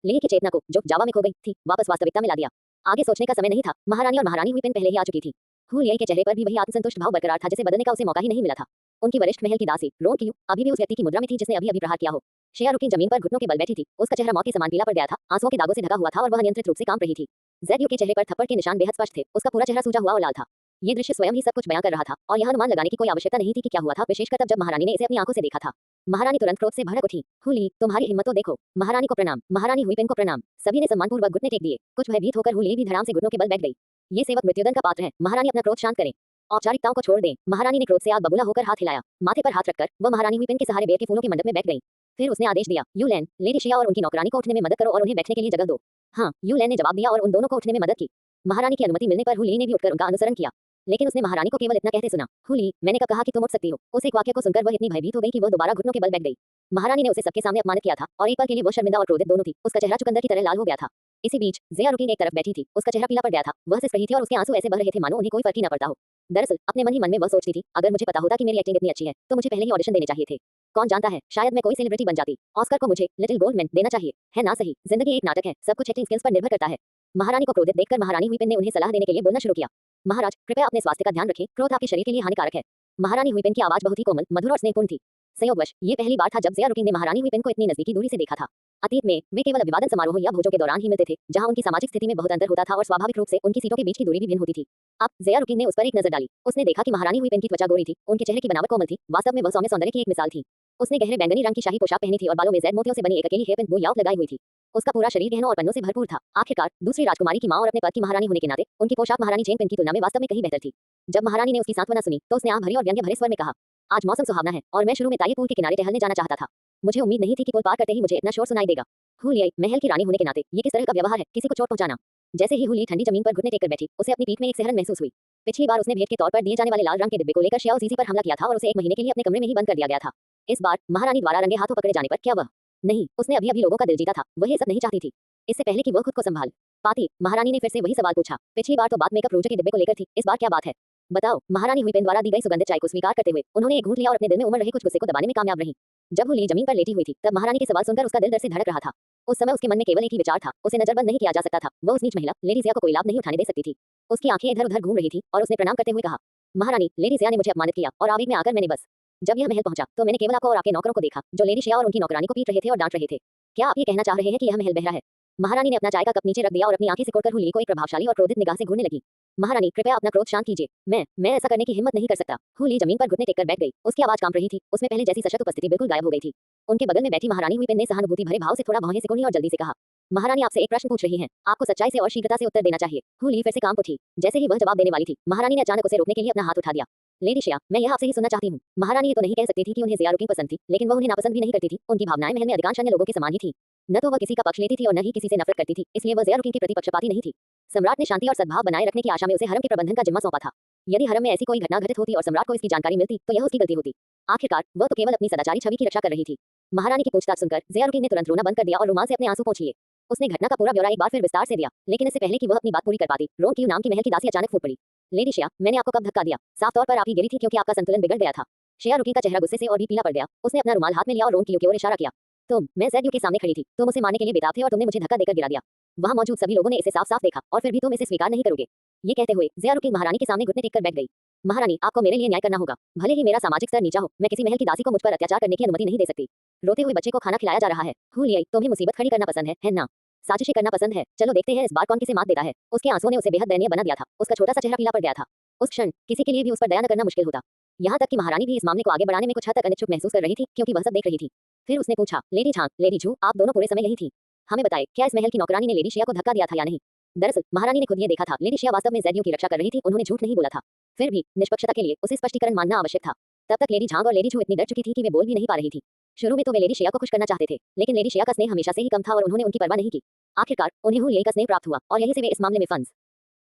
ली की चेतना को, जो जावा में खो गई थी, वापस वास्तविकता में ला दिया। आगे सोचने का समय नहीं था। महारानी और महारानी हुई पेन पहले ही आ चुकी थी। हुलिए के चेहरे पर भी वही आत्मसंतुष्ट भाव बरकरार था, जिसे बदलने का उसे मौका ही नहीं मिला था। उनकी वरिष्ठ महल की दासी रोन की अभी भी उस व्यक्ति की मुद्रा में थी जिसने अभी अभी प्रहार किया हो। शियारुकिन जमीन पर घुटनों के बल बैठी थी। उसका चेहरा मौत के समान पीला पड़ गया था, आंसुओं के दागों से ढका हुआ था और वह नियंत्रित रूप से कांप रही थी। ज़ेड्यू के चेहरे पर थप्पड़ के निशान बेहद स्पष्ट थे। उसका पूरा चेहरा सूजा हुआ और लाल था। ये दृश्य स्वयं ही सब कुछ बयां कर रहा था और यह अनुमान लगाने की कोई आवश्यकता नहीं थी कि क्या हुआ था, विशेषकर तब जब महारानी ने इसे अपनी आंखों से देखा था। महारानी तुरंत क्रोध से भड़क उठी। हुली, तुम्हारी हिम्मत तो देखो। महारानी को प्रणाम, महारानी हुईपेन को प्रणाम। सभी ने सम्मानपूर्वक घुटने टेक दिए। कुछ भयभीत होकर हुली भी धड़ाम से घुटनों के बल बैठ गई। ये सेवक मृत्युदंड का पात्र है। महारानी अपना क्रोध शांत करें, औपचारिकताओं को छोड़ दें। महारानी ने क्रोध से आग बबूला होकर हाथ हिलाया। माथे पर हाथ रखकर वह महारानी हुईपेन के सहारे बेर के फूलों के मंडप में बैठ गई। फिर उसने आदेश दिया, यूलैन, लेडी शिया और उनकी नौकरानी को उठने में मदद करो और उन्हें बैठने के लिए जगह दो। हाँ, यूलैन ने जवाब दिया और उन दोनों को उठने में मदद की। महारानी की अनुमति मिलने पर हुली ने भी उठकर उनका अनुसरण किया, लेकिन उसने महारानी को केवल इतना कहते सुना, हुली, मैंने कब कहा कि तुम उठ सकती हो। उस एक वाक्य को सुनकर वह इतनी भयभीत हो गई कि वह दोबारा घुटनों के बल बैठ गई। महारानी ने उसे सबके सामने अपमानित किया था और एक पल के लिए वह शर्मिंदा और क्रोधित दोनों थी। उसका चेहरा चुकंदर की तरह लाल हो गया था। इसी बीच जियारुकिन एक तरफ बैठी थी। उसका चेहरा पीला पड़ गया था। वह सिर्फ रही थी और उसके आंसू ऐसे बह रहे थे मानो उन्हें कोई फर्क ही न पड़ता हो। दरअसल अपने मन ही मन में वह सोचती थी, अगर मुझे पता होता कि मेरी एक्टिंग इतनी अच्छी है, तो मुझे पहले ही ऑडिशन देने चाहिए थे। कौन जानता है, शायद मैं कोई सेलिब्रिटी बन जाती। ऑस्कर को मुझे लिटिल गोल्ड मैन देना चाहिए, है ना? सही, जिंदगी एक नाटक है, सब कुछ एक्टिंग स्किल्स पर निर्भर करता है। महारानी को क्रोधित देखकर महारानी हुईपेन ने उन्हें सलाह देने के लिए बोलना शुरू किया। महाराज, कृपया अपने स्वास्थ्य का ध्यान रखें, क्रोध आपके शरीर के लिए हानिकारक है। महारानी हुईपेन की आवाज बहुत ही कोमल, मधुर और स्नेहपूर्ण थी। संयोगवश ये पहली बार था जब ज़िया रुकिन ने महारानी हुईपेन को इतनी नजदीकी दूरी से देखा था। अतीत में वे केवल अभिवादन समारोह या भोजों के दौरान ही मिलते थे, जहां उनकी सामाजिक स्थिति में बहुत अंतर होता था और स्वाभाविक रूप से उनकी सीटों के बीच की दूरी भी भिन्न होती थी। अब ज़िया रुकिन ने उस पर एक नजर डाली। उसने देखा कि महारानी हुईपेन की त्वचा गोरी थी, उनके चेहरे की बनावट कोमल थी। वास्तव में वह सौम्य सौंदर्य की एक मिसाल थी। उसने गहरे बैंगनी रंग की शाही पोशाक पहनी थी और बालों में ज़ैद मोतियों से बनी एक अकेली हेयरपिन बो याव लगाई हुई थी। उसका पूरा शरीर गहनों और पन्नों से भरपूर था। आखिरकार दूसरी राजकुमारी की मां और अपने पद की महारानी होने के नाते उनकी पोशाक महारानी चेन पेन की तुलना में वास्तव में कहीं बेहतर थी। जब महारानी ने उसकी सांत्वना सुनी तो उसने आह भरी और व्यंग्य भरे स्वर में कहा, आज मौसम सुहावना है और मैं शुरू में ताई पुल के किनारे टहलने जाना चाहता था। मुझे उम्मीद नहीं थी कि पुल पार करते ही मुझे इतना शोर सुनाई देगा। हुलिया महल की रानी होने के नाते ये किस तरह का व्यवहार है, किसी को चोट पहुंचाना। जैसे ही हुली ठंडी जमीन पर घुटने टेक कर बैठी, उसे अपनी पीठ में एक सिहरन महसूस हुई। पिछली बार उसने भेंट के तौर पर दिए जाने वाले लाल रंग के डिब्बे को लेकर शियाओ जीजी पर हमला किया था और उसे 1 महीने के लिए अपने कमरे में ही बंद कर दिया गया था। इस बार महारानी द्वारा रंगे हाथों पकड़े जाने पर क्या वह नहीं, उसने अभी लोगों का दिल जीता था, वह ये सब नहीं चाहती थी। इससे पहले कि वह खुद को संभाल पाती, महारानी ने फिर से वही सवाल पूछा। पिछली बार तो बात मेकअप रोजे के डिब्बे को लेकर थी, इस बार क्या बात है? बताओ। महारानी हुईपेन द्वारा दी गई सुगंधित चाय को स्वीकार करते हुए उन्होंने एक घूंट लिया और अपने दिल में उमड़ रहे कुछ गुस्से को दबाने में कामयाब रही। जब हुली जमीन पर लेटी हुई थी तब महारानी के सवाल सुनकर उसका दिल डर से धड़क रहा था। उस समय उसके मन में केवल एक ही विचार था, उसे नजरबंद नहीं किया जा सकता था। वह उस नीच महिला लेडी ज़िया को कोई लाभ नहीं उठाने दे सकती थी। उसकी आंखें इधर-उधर घूम रही थी और उसने प्रणाम करते हुए कहा, महारानी, लेडी ज़िया ने मुझे अपमानित किया और आवेग में आकर मैंने बस जब यह महल पहुंचा तो मैंने केवल आपको और आपके नौकरों को देखा, जो लेडी शिया और उनकी नौकरानी को पीट रहे थे और डांट रहे थे। क्या आप ये कहना चाह रहे हैं कि यह महल बहरा है? महारानी ने अपना चाय का कप नीचे रख दिया और अपनी आंखें सिकोड़कर हुली को एक प्रभावशाली और क्रोधित निगाह से घूरने लगी। महारानी, कृपया अपना क्रोध शांत कीजिए। मैं ऐसा करने की हिम्मत नहीं कर सकता। हुली जमीन पर घुटने टेककर बैठ गई। उसकी आवाज कांप रही थी। उसमें पहले जैसी सशक्त उपस्थिति बिल्कुल गायब हो गई थी। उनके बगल में बैठी महारानी हुईपेन ने सहानुभूति भरे भाव से थोड़ा भौहें सिकोड़ी और जल्दी से कहा, महारानी आपसे एक प्रश्न पूछ रही हैं, आपको सच्चाई से और शीघ्रता से उत्तर देना चाहिए। हुली फिर से कांप उठी। जैसे ही वह जवाब देने वाली थी, महारानी ने अचानक उसे रोकने के लिए अपना हाथ उठा दिया। लेडी शिया, मैं यह आपसे ही सुनना चाहती हूँ। महारानी ये तो नहीं कह सकती थी कि उन्हें ज़िया रुकिन पसंद थी, लेकिन वह उन्हें नापसंद भी नहीं करती थी। उनकी भावनाएं महल में अधिकांश अन्य लोगों के समान ही थी। न तो वह किसी का पक्ष लेती थी और न ही किसी से नफरत करती थी, इसलिए वह ज़िया रुकिन की प्रति पक्षपाती नहीं थी। सम्राट ने शांति और सद्भाव बनाए रखने की आशा में उसे हरम के प्रबंधन का जिम्मा सौंपा था। यदि हरम में ऐसी कोई घटना घटित होती और सम्राट को इसकी जानकारी मिलती तो यह उसकी गलती होती। आखिरकार वह तो केवल अपनी सदाचारी छवि की रक्षा कर रही थी। महारानी की पूछताछ सुनकर ज़िया रुकिन ने तुरंत रोना बंद कर दिया और रुमाल से अपने आंसू पोंछ लिए। उसने घटना का पूरा ब्यौरा एक बार फिर विस्तार से दिया, लेकिन इससे पहले कि वह अपनी बात पूरी कर पाती, रोंग नाम की महल की दासी अचानक फूट पड़ी। लेडी शिया, मैंने आपको कब धक्का दिया? साफ तौर पर आप ही गिरी थी क्योंकि आपका संतुलन बिगड़ गया था। शिया रुकिन का चेहरा गुस्से से और भी पीला पड़ गया। उसने अपना रुमाल हाथ में लिया और रोंग की ओर इशारा किया। मैं ज़ैड के सामने खड़ी थी, तुम उसे मारने के लिए बेताब थे और तुमने मुझे धक्का देकर गिरा दिया। वहां मौजूद सभी लोगों ने इसे साफ-साफ देखा और फिर भी तुम इसे स्वीकार नहीं करोगे। ये कहते हुए ज़िया रुकिन महारानी के सामने घुटने टेक कर बैठ गई। महारानी, आपको मेरे लिए न्याय करना होगा। भले ही मेरा सामाजिक स्तर नीचा हो, मैं किसी महल की दासी को मुझ पर अत्याचार करने की अनुमति नहीं दे सकती। रोते हुए बच्चे को खाना खिलाया जा रहा है। हुलिया, तुम्हें मुसीबत खड़ी करना पसंद है ना? साजिशें करना पसंद है। चलो देखते हैं इस बार कौन किसे मात देता है। उसके आंसुओं ने उसे बेहद दयनीय बना दिया था। उसका छोटा सा चेहरा पीला पड़ गया था। उस क्षण किसी के लिए भी उस पर दया न करना मुश्किल होता। यहाँ तक कि महारानी भी इस मामले को आगे बढ़ाने में कुछ हद तक अनिच्छुक महसूस कर रही थी, क्योंकि वह सब देख रही थी। फिर उसने पूछा, लेडी झांग, लेडी झू, आप दोनों पूरे समय यही थी? हमें बताएं, क्या इस महल की नौकरानी ने लेडी शिया को धक्का दिया था या नहीं? दरअसल महारानी ने खुद ये देखा था, लेडी शिया वास्तव में ज़ैड की रक्षा कर रही थी, उन्होंने झूठ नहीं बोला था। फिर भी निष्पक्षता के लिए उसे स्पष्टीकरण मानना आवश्यक था। तब तक लेडी झांग और लेडी झू इतनी डर चुकी थी कि वे बोल भी नहीं पा रही थी। शुरू में तो वे लेडी शिया को खुश करना चाहते थे, लेकिन लेडी शिया का स्नेह हमेशा से ही कम था और उन्होंने उनकी परवाह नहीं की। आखिरकार उन्हें हुलिया का स्नेह प्राप्त हुआ और यहीं से वे इस मामले में फंस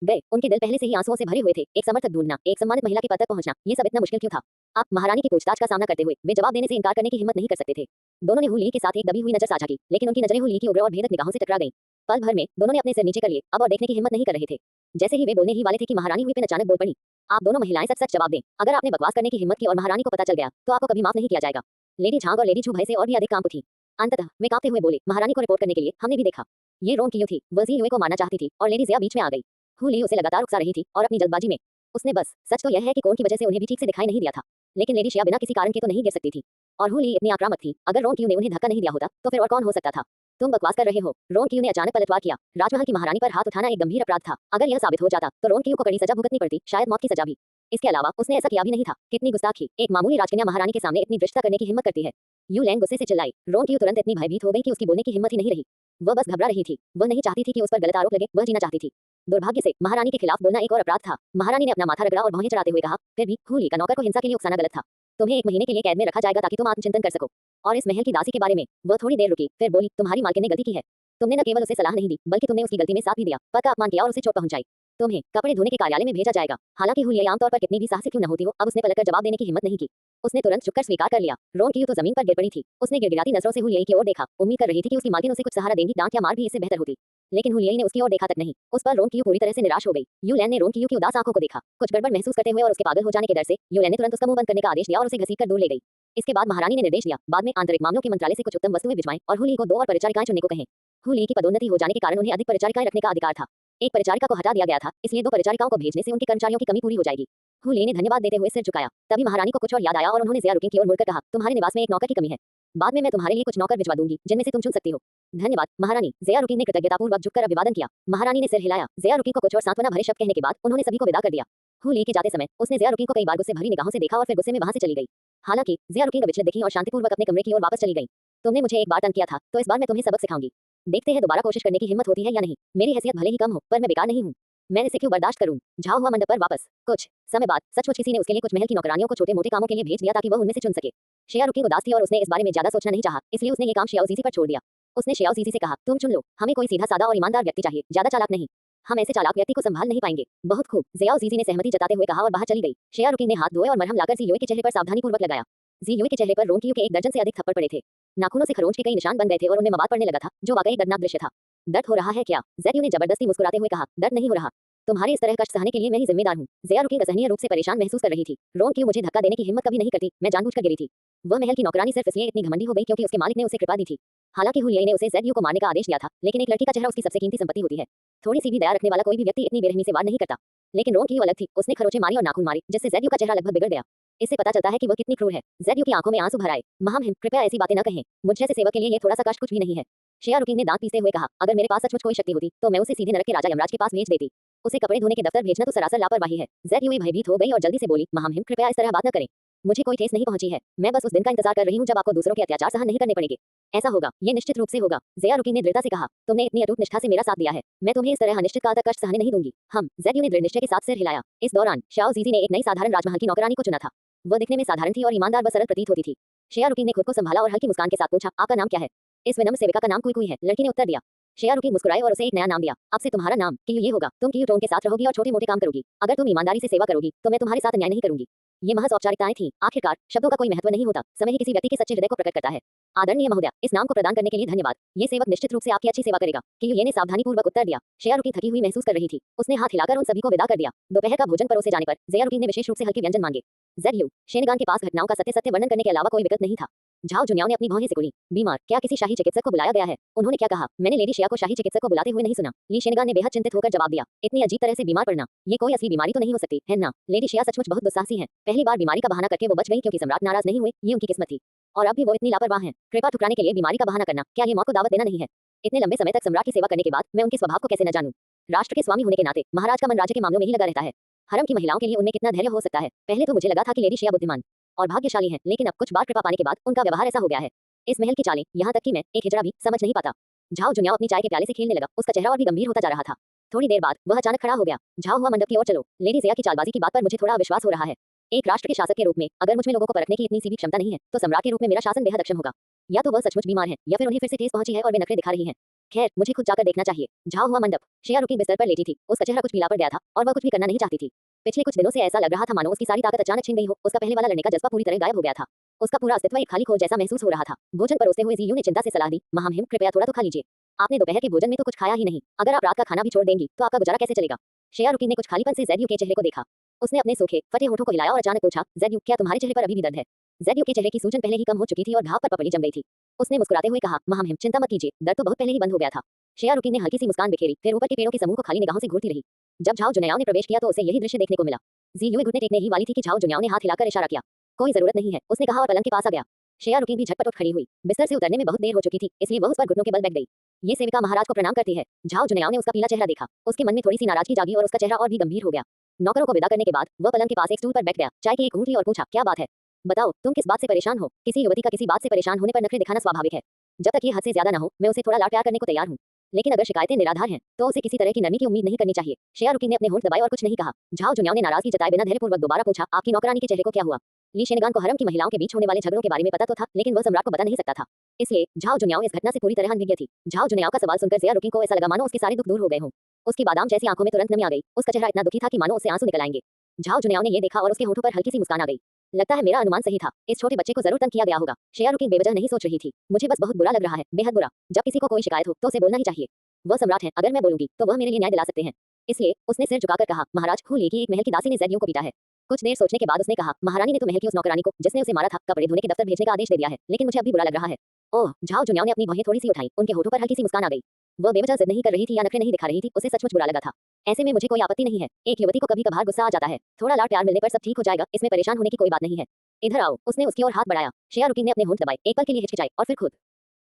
गए। उनके दिल पहले से ही आंसुओं से भरे हुए थे। एक समर्थक ढूंढना, एक सम्मानित महिला के पद तक पहुंचना, ये सब इतना मुश्किल क्यों था? अब महारानी की पूछताछ का सामना करते हुए वे जवाब देने से इनकार करने की हिम्मत नहीं कर सकते थे। दोनों ने हुली के साथ एक दबी हुई नजर साझा की, लेकिन उनकी नजरें हुली की उग्र और भेदक निगाहों से टकरा गईं। पल भर में दोनों ने अपने सिर नीचे कर लिए, अब और देखने की हिम्मत नहीं कर रहे थे। जैसे ही वे बोलने ही वाले थे कि महारानी हुईपेन अचानक बोल पड़ी, आप दोनों महिलाएं सच-सच जवाब दें। अगर आपने बकवास करने की हिम्मत की और महारानी को पता चल गया तो आपको कभी माफ नहीं किया जाएगा। लेडी झांग और लेडी झू भय से और भी अधिक कांप उठी। अंततः वे कांपते हुए बोले, महारानी को रिपोर्ट करने के लिए हमने भी देखा। ये रोंग की थी, वह ज़ी यूए को मारना चाहती थी और लेडी ज़िया बीच में आ गई। हुली उसे लगातार उकसा रही थी और अपनी जल्दबाजी में उसने बस सच तो यह है कि कोन की वजह से उन्हें भी ठीक से दिखाई नहीं दिया था, लेकिन लेडी शिया बिना किसी कारण के तो नहीं गिर सकती थी। और हुली इतनी आक्रामक थी, अगर रोंग ने उन्हें धक्का नहीं दिया होता तो फिर और कौन हो सकता था? तुम बकवास कर रहे हो। रोंग ने अचानक पलटवार किया। राजमहल की महारानी पर हाथ उठाना एक गंभीर अपराध था। अगर यह साबित हो जाता तो रोंग को कड़ी सजा भुगतनी पड़ती, शायद मौत की सजा भी। इसके अलावा उसने ऐसा किया भी नहीं था। कितनी गुस्ताखी, एक मामूली राजकन्या महारानी के सामने इतनी दृष्टता करने की हिम्मत करती है। यू लैंग गुस्से से चिल्लाई। रोंग तुरंत इतनी भयभीत हो गई कि उसकी बोलने की हिम्मत ही नहीं रही। वह बस घबरा रही थी। वह नहीं चाहती थी कि उस पर गलत आरोप लगे, वह जीना चाहती थी। दुर्भाग्य से महारानी के खिलाफ बोलना एक और अपराध था। महारानी ने अपना माथा रगड़ा और भौहें चढ़ाते हुए कहा, फिर भी हुली का नौकर को हिंसा के लिए उकसाना गलत था। तुम्हें 1 महीने के लिए कैद में रखा जाएगा ताकि तुम आत्मचिंतन कर सको। और इस महल की दासी के बारे में वह थोड़ी देर रुकी, फिर बोली, तुम्हारी मालकिन ने गलती की है। तुमने न केवल उसे सलाह नहीं दी, बल्कि तुमने उसकी गलती में साथ भी दिया, पद का अपमान किया और उसे चोट पहुंचाई। तुम्हें कपड़े धोने के कार्यालय में भेजा जाएगा। हालांकि हुलिया आमतौर पर कितनी भी साहसी क्यों न होती हो, अब उसने पलटकर जवाब देने की हिम्मत नहीं की। उसने तुरंत झुककर स्वीकार कर लिया। रोंग तो जमीन पर गिर पड़ी थी। उसने गिड़गिड़ाती नजरों से हुलिया की ओर देखा, उम्मीद कर रही थी कि उसकी मालकिन उसे कुछ सहारा देंगी, डांट या मार भी इससे बेहतर होती। लेकिन हुलिया ने उसकी ओर देखा तक नहीं। उस पर रोंग पूरी तरह से निराश हो गई। यूलैन ने रोंग की उदास आंखों को देखा, कुछ गड़बड़ महसूस करते हुए और उसके पागल हो जाने के डर से यूलैन ने तुरंत उसका मुंह बंद करने का आदेश दिया और उसे घसीटकर दूर ले गई। इसके बाद महारानी ने निर्देश दिया, बाद में आंतरिक मामलों के मंत्रालय से कुछ उत्तम वस्तुएं भिजवाएं और हुली को 2 और परिचारिकाएं चुनने को कहें। हु ली की पदोन्नति हो जाने के कारण उन्हें अधिक परिचारिकाएं रखने का अधिकार था। एक परिचारिका को हटा दिया गया था, इसलिए 2 परिचारिकाओं को भेजने से उनके कर्मचारियों की कमी पूरी हो जाएगी। हु ली ने धन्यवाद देते हुए सिर झुकाया। तभी महारानी को कुछ और याद आया और उन्होंने ज़िया रुकिन की ओर मुड़कर कहा, तुम्हारे निवास में एक नौकर की कमी है। बाद में मैं तुम्हारे लिए कुछ नौकर भिजवा दूंगी, जिनमें से तुम चुन सकती हो। धन्यवाद महारानी। ज़िया रुकिन ने कृतज्ञतापूर्वक झुककर अभिवादन किया। महारानी ने सिर हिलाया। ज़िया रुकिन को कुछ और सांत्वना भरे शब्द कहने के बाद उन्होंने सभी को विदा कर दिया। हु ली के जाते समय उसने ज़िया रुकिन को कई बार गुस्से भरी निगाहों से देखा और फिर गुस्से में वहां से चली गई। हालांकि ज़िया रुकिन विचलित दिखी और शांतिपूर्वक अपने कमरे की ओर वापस चली गई। तुमने मुझे एक बार तंग किया था, तो इस बार मैं तुम्हें सबक सिखाऊंगी। देखते हैं दोबारा कोशिश करने की हिम्मत होती है या नहीं। मेरी हैसियत भले ही कम हो, पर मैं बेकार नहीं हूँ। मैं इसे क्यों बर्दाश्त करूं? झाओ हुआ मंडप पर वापस। कुछ समय बाद सचमुच किसी ने उसके लिए कुछ महल की नौकरानियों को छोटे-मोटे कामों के लिए भेज दिया ताकि वह उनमें से चुन सके। शिया रुकिन उदास थी और उसने इस बारे में ज्यादा सोचना नहीं चाहा, इसलिए उसने ये काम शियाओ ज़ीज़ी पर छोड़ दिया। उसने शियाओ ज़ीज़ी से कहा, तुम चुन लो, हमें कोई सीधा सादा और ईमानदार व्यक्ति चाहिए, ज्यादा चालाक नहीं। हम ऐसे चालाक व्यक्ति को संभाल नहीं पाएंगे। बहुत खूब, ज़ियाओ ज़ीज़ी ने सहमति जताते हुए कहा और बाहर चली गई। शिया रुकिन ने हाथ धोए और मरहम लाकर ज़ी युई के चेहरे पर सावधानीपूर्वक लगाया। ज़ी युई के चेहरे पर रोंकियों के 1 दर्जन से अधिक थप्पड़ पड़े थे। नाखूनों से खरोंच के कई निशान बन गए थे और उनमें मवाद पड़ने लगा था, जो वाकई दर्दनाक दृश्य था। दर्द हो रहा है क्या? ज़ेड यू ने जबरदस्ती मुस्कुराते हुए कहा, दर्द नहीं हो रहा। तुम्हारे इस तरह कष्ट सहने के लिए मैं ही जिम्मेदार हूँ। ज़िया रुकिन असहनीय रूप से परेशान महसूस कर रही थी। रोंकियो मुझे धक्का देने की हिम्मत कभी नहीं करती, मैं जानबूझकर गिरी थी। वह महल की नौकरानी सिर्फ इसलिए इतनी घमंडी हो गई क्योंकि उसके मालिक ने उसे कृपा दी थी। हालांकि हुलिया ने उसे ज़ेड यू को मारने का आदेश दिया था, लेकिन एक लड़की का चेहरा उसकी सबसे कीमती संपत्ति होती है। थोड़ी सी भी दया रखने वाला कोई भी व्यक्ति इतनी बेरहमी से वार नहीं करता। लेकिन रोंकियो अलग थी, उसने खरोंचें मारी और नाखून मारे, जिससे ज़ेड यू का चेहरा लगभग बिगड़ गया। इससे पता चलता है कि वह कितनी क्रूर है। ज़ेड यू की आंखों में आंसू भर आए। महामहिम, कृपया ऐसी बातें न कहें। मुझ जैसे सेवक के लिए ये थोड़ा सा कष्ट कुछ भी नहीं है। शिया रुकिन ने दांत पीसते हुए कहा, अगर मेरे पास सचमुच कोई शक्ति होती तो मैं उसे सीधे नरक के राजा यमराज के पास भेज देती। उसे कपड़े धोने के दफ्तर भेजना तो सरासर लापरवाही है। ज़ेड यू भयभीत हो गई और जल्दी से बोली, महामहिम कृपया इस तरह बात न करें। मुझे कोई ठेस नहीं पहुंची है, मैं बस उस दिन का इंतजार कर रही हूँ जब आपको दूसरों के अत्याचार सहन नहीं करने पड़ेंगे। ऐसा होगा, ये निश्चित रूप से होगा। ज़िया रुकिन ने दृढ़ता से कहा, तुमने इतनी अटूट निष्ठा से मेरा साथ दिया है, मैं तुम्हें इस तरह अनिश्चित काल तक कष्ट सहने नहीं दूंगी। हम ज़ेड यू ने दृढ़ निश्चय के साथ सिर हिलाया। इस दौरान शाओ ज़ीज़ी ने एक नई साधारण राजमहल की नौकरानी को चुना था। वह दिखने में साधारण थी और ईमानदार व सरल प्रतीत होती थी। शिया रुकिन ने खुद को संभाला और हल्की मुस्कान के साथ पूछा, आपका नाम क्या है? इस विनम्र सेविका का नाम कुई कुई है, लड़की ने उत्तर दिया। शिया रुकिन मुस्कुराए और उसे एक नया नाम दिया। अब से तुम्हारा नाम कियू ये होगा। तुम कियू टोंग के साथ रहोगी और छोटे-मोटे काम करोगी। अगर तुम ईमानदारी से सेवा करोगी तो मैं तुम्हारे साथ अन्याय नहीं करूंगी। ये महज औपचारिकताएं थीं। आखिरकार शब्दों का कोई महत्व नहीं होता, समय ही किसी व्यक्ति के सच्चे हृदय को प्रकट करता है। आदरणीय महोदया, इस नाम को प्रदान करने के लिए धन्यवाद। ये सेवक निश्चित रूप से आपकी अच्छी सेवा करेगा। कियू ये ने सावधानीपूर्वक उत्तर दिया। शिया रुकिन थकी हुई महसूस कर रही थी। उसने हाथ हिलाकर उन सभी को विदा कर दिया। दोपहर का भोजन परोसे जाने पर ज़िया रुकिन ने विशेष रूप से हल्के व्यंजन मांगे। ज़ेड यू शेनगान के पास घटनाओं का सत्य वर्णन करने के अलावा कोई विकल्प नहीं था। झाओ जुनियाओ ने अपनी भौहें सिकुड़ी। बीमार? क्या किसी शाही चिकित्सक को बुलाया गया है? उन्होंने क्या कहा? मैंने लेडी शिया को शाही चिकित्सक को बुलाते हुए नहीं सुना। ली शेनगान ने बेहद चिंतित होकर जवाब दिया। इतनी अजीब तरह से बीमार पड़ना, ये कोई असली बीमारी तो नहीं हो सकती है ना? लेडी शिया सचमुच बहुत दुस्साहसी हैं। पहली बार बीमारी का बहाना करके वो बच गई क्योंकि सम्राट नाराज नहीं हुए, ये उनकी किस्मत थी। और अब भी वो इतनी लापरवाह हैं। कृपा ठुकराने के लिए बीमारी का बहाना करना, क्या ये मौत को दावत देना नहीं है? इतने लंबे समय तक सम्राट की सेवा करने के बाद मैं उनके स्वभाव को कैसे न जानूं? राष्ट्र के स्वामी होने के नाते महाराज का मन राज्य के मामलों में ही लगा रहता है। हरम की महिलाओं के लिए उनमें कितना धैर्य हो सकता है। पहले तो मुझे लगा था कि लेडी शिया बुद्धिमान और भाग्यशाली हैं, लेकिन अब कुछ बार कृपा पाने के बाद उनका व्यवहार ऐसा हो गया है। इस महल की चालें, यहाँ तक कि मैं एक हिजड़ा भी समझ नहीं पाता। झाओ जुनियाओ अपनी चाय के प्याले से खेलने लगा। उसका चेहरा और भी गंभीर होता जा रहा था। थोड़ी देर बाद वह अचानक खड़ा हो गया। झाओ हुआ मंडप की ओर चलो। लेडी ज़िया की चालबाजी की बात पर मुझे थोड़ा अविश्वास हो रहा है। एक राष्ट्र के शासक के रूप में अगर मुझ में लोगों को परखने की इतनी सी भी क्षमता नहीं है, तो सम्राट के रूप में मेरा शासन बेहद अक्षम होगा। या तो वह सचमुच बीमार है या फिर उन्हें फिर से ठेस पहुंची है और वे नखरे दिखा रही हैं। खैर, मुझे खुद जाकर देखना चाहिए। झाओ हुआ मंडप। शिया रुकिन बिस्तर पर लेटी थी। उसका चेहरा कुछ पीला पड़ गया था और वह कुछ भी करना नहीं चाहती थी। पिछले कुछ दिनों से ऐसा लग रहा था मानो उसकी सारी ताकत अचानक छिन गई हो। उसका पहले वाला लड़ने का जज्बा पूरी तरह गायब हो गया था। उसका पूरा अस्तित्व एक खाली खोल जैसा महसूस हो रहा था। भोजन परोसते हुए ज़ी यू ने चिंता से सलाह दी, महामहिम कृपया थोड़ा तो खा लीजिए। आपने दोपहर के भोजन में तो कुछ खाया ही नहीं। अगर आप रात का खाना भी छोड़ देंगी तो आपका गुजारा कैसे चलेगा? शिया रुकिन ने कुछ खालीपन से ज़ेड यू के चेहरे को देखा। उसने अपने सूखे फटे होठों को हिलाया और अचानक पूछा, ज़ेड यू क्या तुम्हारे चेहरे पर अभी भी दर्द है? ज़ेड यू के चेहरे की सूजन पहले ही कम हो चुकी थी और घाव पर पपड़ी जम गई थी। उसने मुस्कुराते हुए कहा, महामहिम चिंता मत कीजिए, दर्द तो बहुत पहले ही बंद हो गया था। शिया रुकिन ने हल्की सी मुस्कान बिखेरी, फिर ऊपर के पेड़ों के समूह को खाली निगाहों से घूरती रही। जब झाओ जुनियाओ ने प्रवेश किया तो उसे यही दृश्य देखने को मिला। ज़ी यू घुटने टेकने ही वाली थी कि झाओ जुनियाओ ने हाथ हिलाकर इशारा किया। कोई जरूरत नहीं है, उसने कहा और पलंग के पास आ गया। शिया रुकिन भी झटपट उठ खड़ी हुई। बिस्तर से उतरने में बहुत देर हो चुकी थी, इसलिए वह उस पर घुटनों के बल बैठ गई। ये सेविका महाराज को प्रणाम करती है। झाओ जुनियाओ ने उसका पीला चेहरा देखा। उसके मन में थोड़ी सी नाराजगी जागी और उसका चेहरा और भी गंभीर हो गया। नौकरों को विदा करने के बाद वह पलंग के पास एक स्टूल पर बैठ गया, चाय की एक घूंट ली और पूछा, क्या बात है? बताओ, तुम किस बात से परेशान हो? किसी युवती का किसी बात से परेशान होने पर नखरे दिखाना स्वाभाविक है। जब तक ये हद से ज्यादा न हो, मैं उसे थोड़ा लाड प्यार करने को तैयार हूँ। लेकिन अगर शिकायतें निराधार हैं, तो उसे किसी तरह की नरमी की उम्मीद नहीं करनी चाहिए। शिया रुकिन ने अपने होंठ दबाए और कुछ नहीं कहा। झाओ जुनियाओ ने नाराजगी जताए बिना धैर्यपूर्वक दोबारा पूछा, आपकी नौकरानी के चेहरे को क्या हुआ? ली शेनगान को हरम की महिलाओं के बीच होने वाले झगड़ों के बारे में पता तो था, लेकिन वह सम्राट को बता नहीं सकता था। इसलिए झाओ जुनियाओ इस घटना से पूरी तरह अनभिज्ञ थी। झाओ जुनियाओ का सवाल सुनकर ज़िया रुकिन को ऐसा लगा मानो उसके सारे दुख दूर हो गए हों। उसकी बादाम जैसी आंखों में तुरंत नमी आ गई। उसका चेहरा इतना दुखी था कि मानो उससे आंसू निकल आएंगे। झाओ जुनियाओ ने ये देखा और उसके होठों पर हल्की सी मुस्कान आ गई। लगता है मेरा अनुमान सही था, इस छोटे बच्चे को जरूर तंग किया गया होगा। शिया रुकिन बेवजह नहीं सोच रही थी। मुझे बस बहुत बुरा लग रहा है, बेहद बुरा। जब किसी को कोई शिकायत हो तो उसे बोलना ही चाहिए। वह सम्राट हैं, अगर मैं बोलूंगी तो वह मेरे लिए न्याय दिला सकते हैं। इसलिए उसने सिर झुकाकर कहा, महाराज हु ली की एक महल की दासी ने ज़ेड यू को पीटा है। कुछ देर सोचने के बाद उसने कहा, महारानी ने तो महल की उस नौकरानी को जिसने उसे मारा था कपड़े धोने के दफ्तर भेजने का आदेश दे दिया है, लेकिन मुझे अभी बुरा लग रहा है। ओह, झाओ जुन्याओ ने अपनी भौहें थोड़ी सी उठाई, उनके होठों पर हल्की सी मुस्कान आ गई। वह बेवजह जिद नहीं कर रही थी या नखरे नहीं दिखा रही थी, उसे सचमुच बुरा लगा था। ऐसे में मुझे कोई आपत्ति नहीं है। एक युवती को कभी कभार गुस्सा आ जाता है, थोड़ा लाड प्यार मिलने पर सब ठीक हो जाएगा, इसमें परेशान होने की कोई बात नहीं है। इधर आओ, उसने उसकी ओर हाथ बढ़ाया। शेया रुकिन ने अपने होंठ दबाए, एक पल के लिए हिचकिचाई और फिर खुद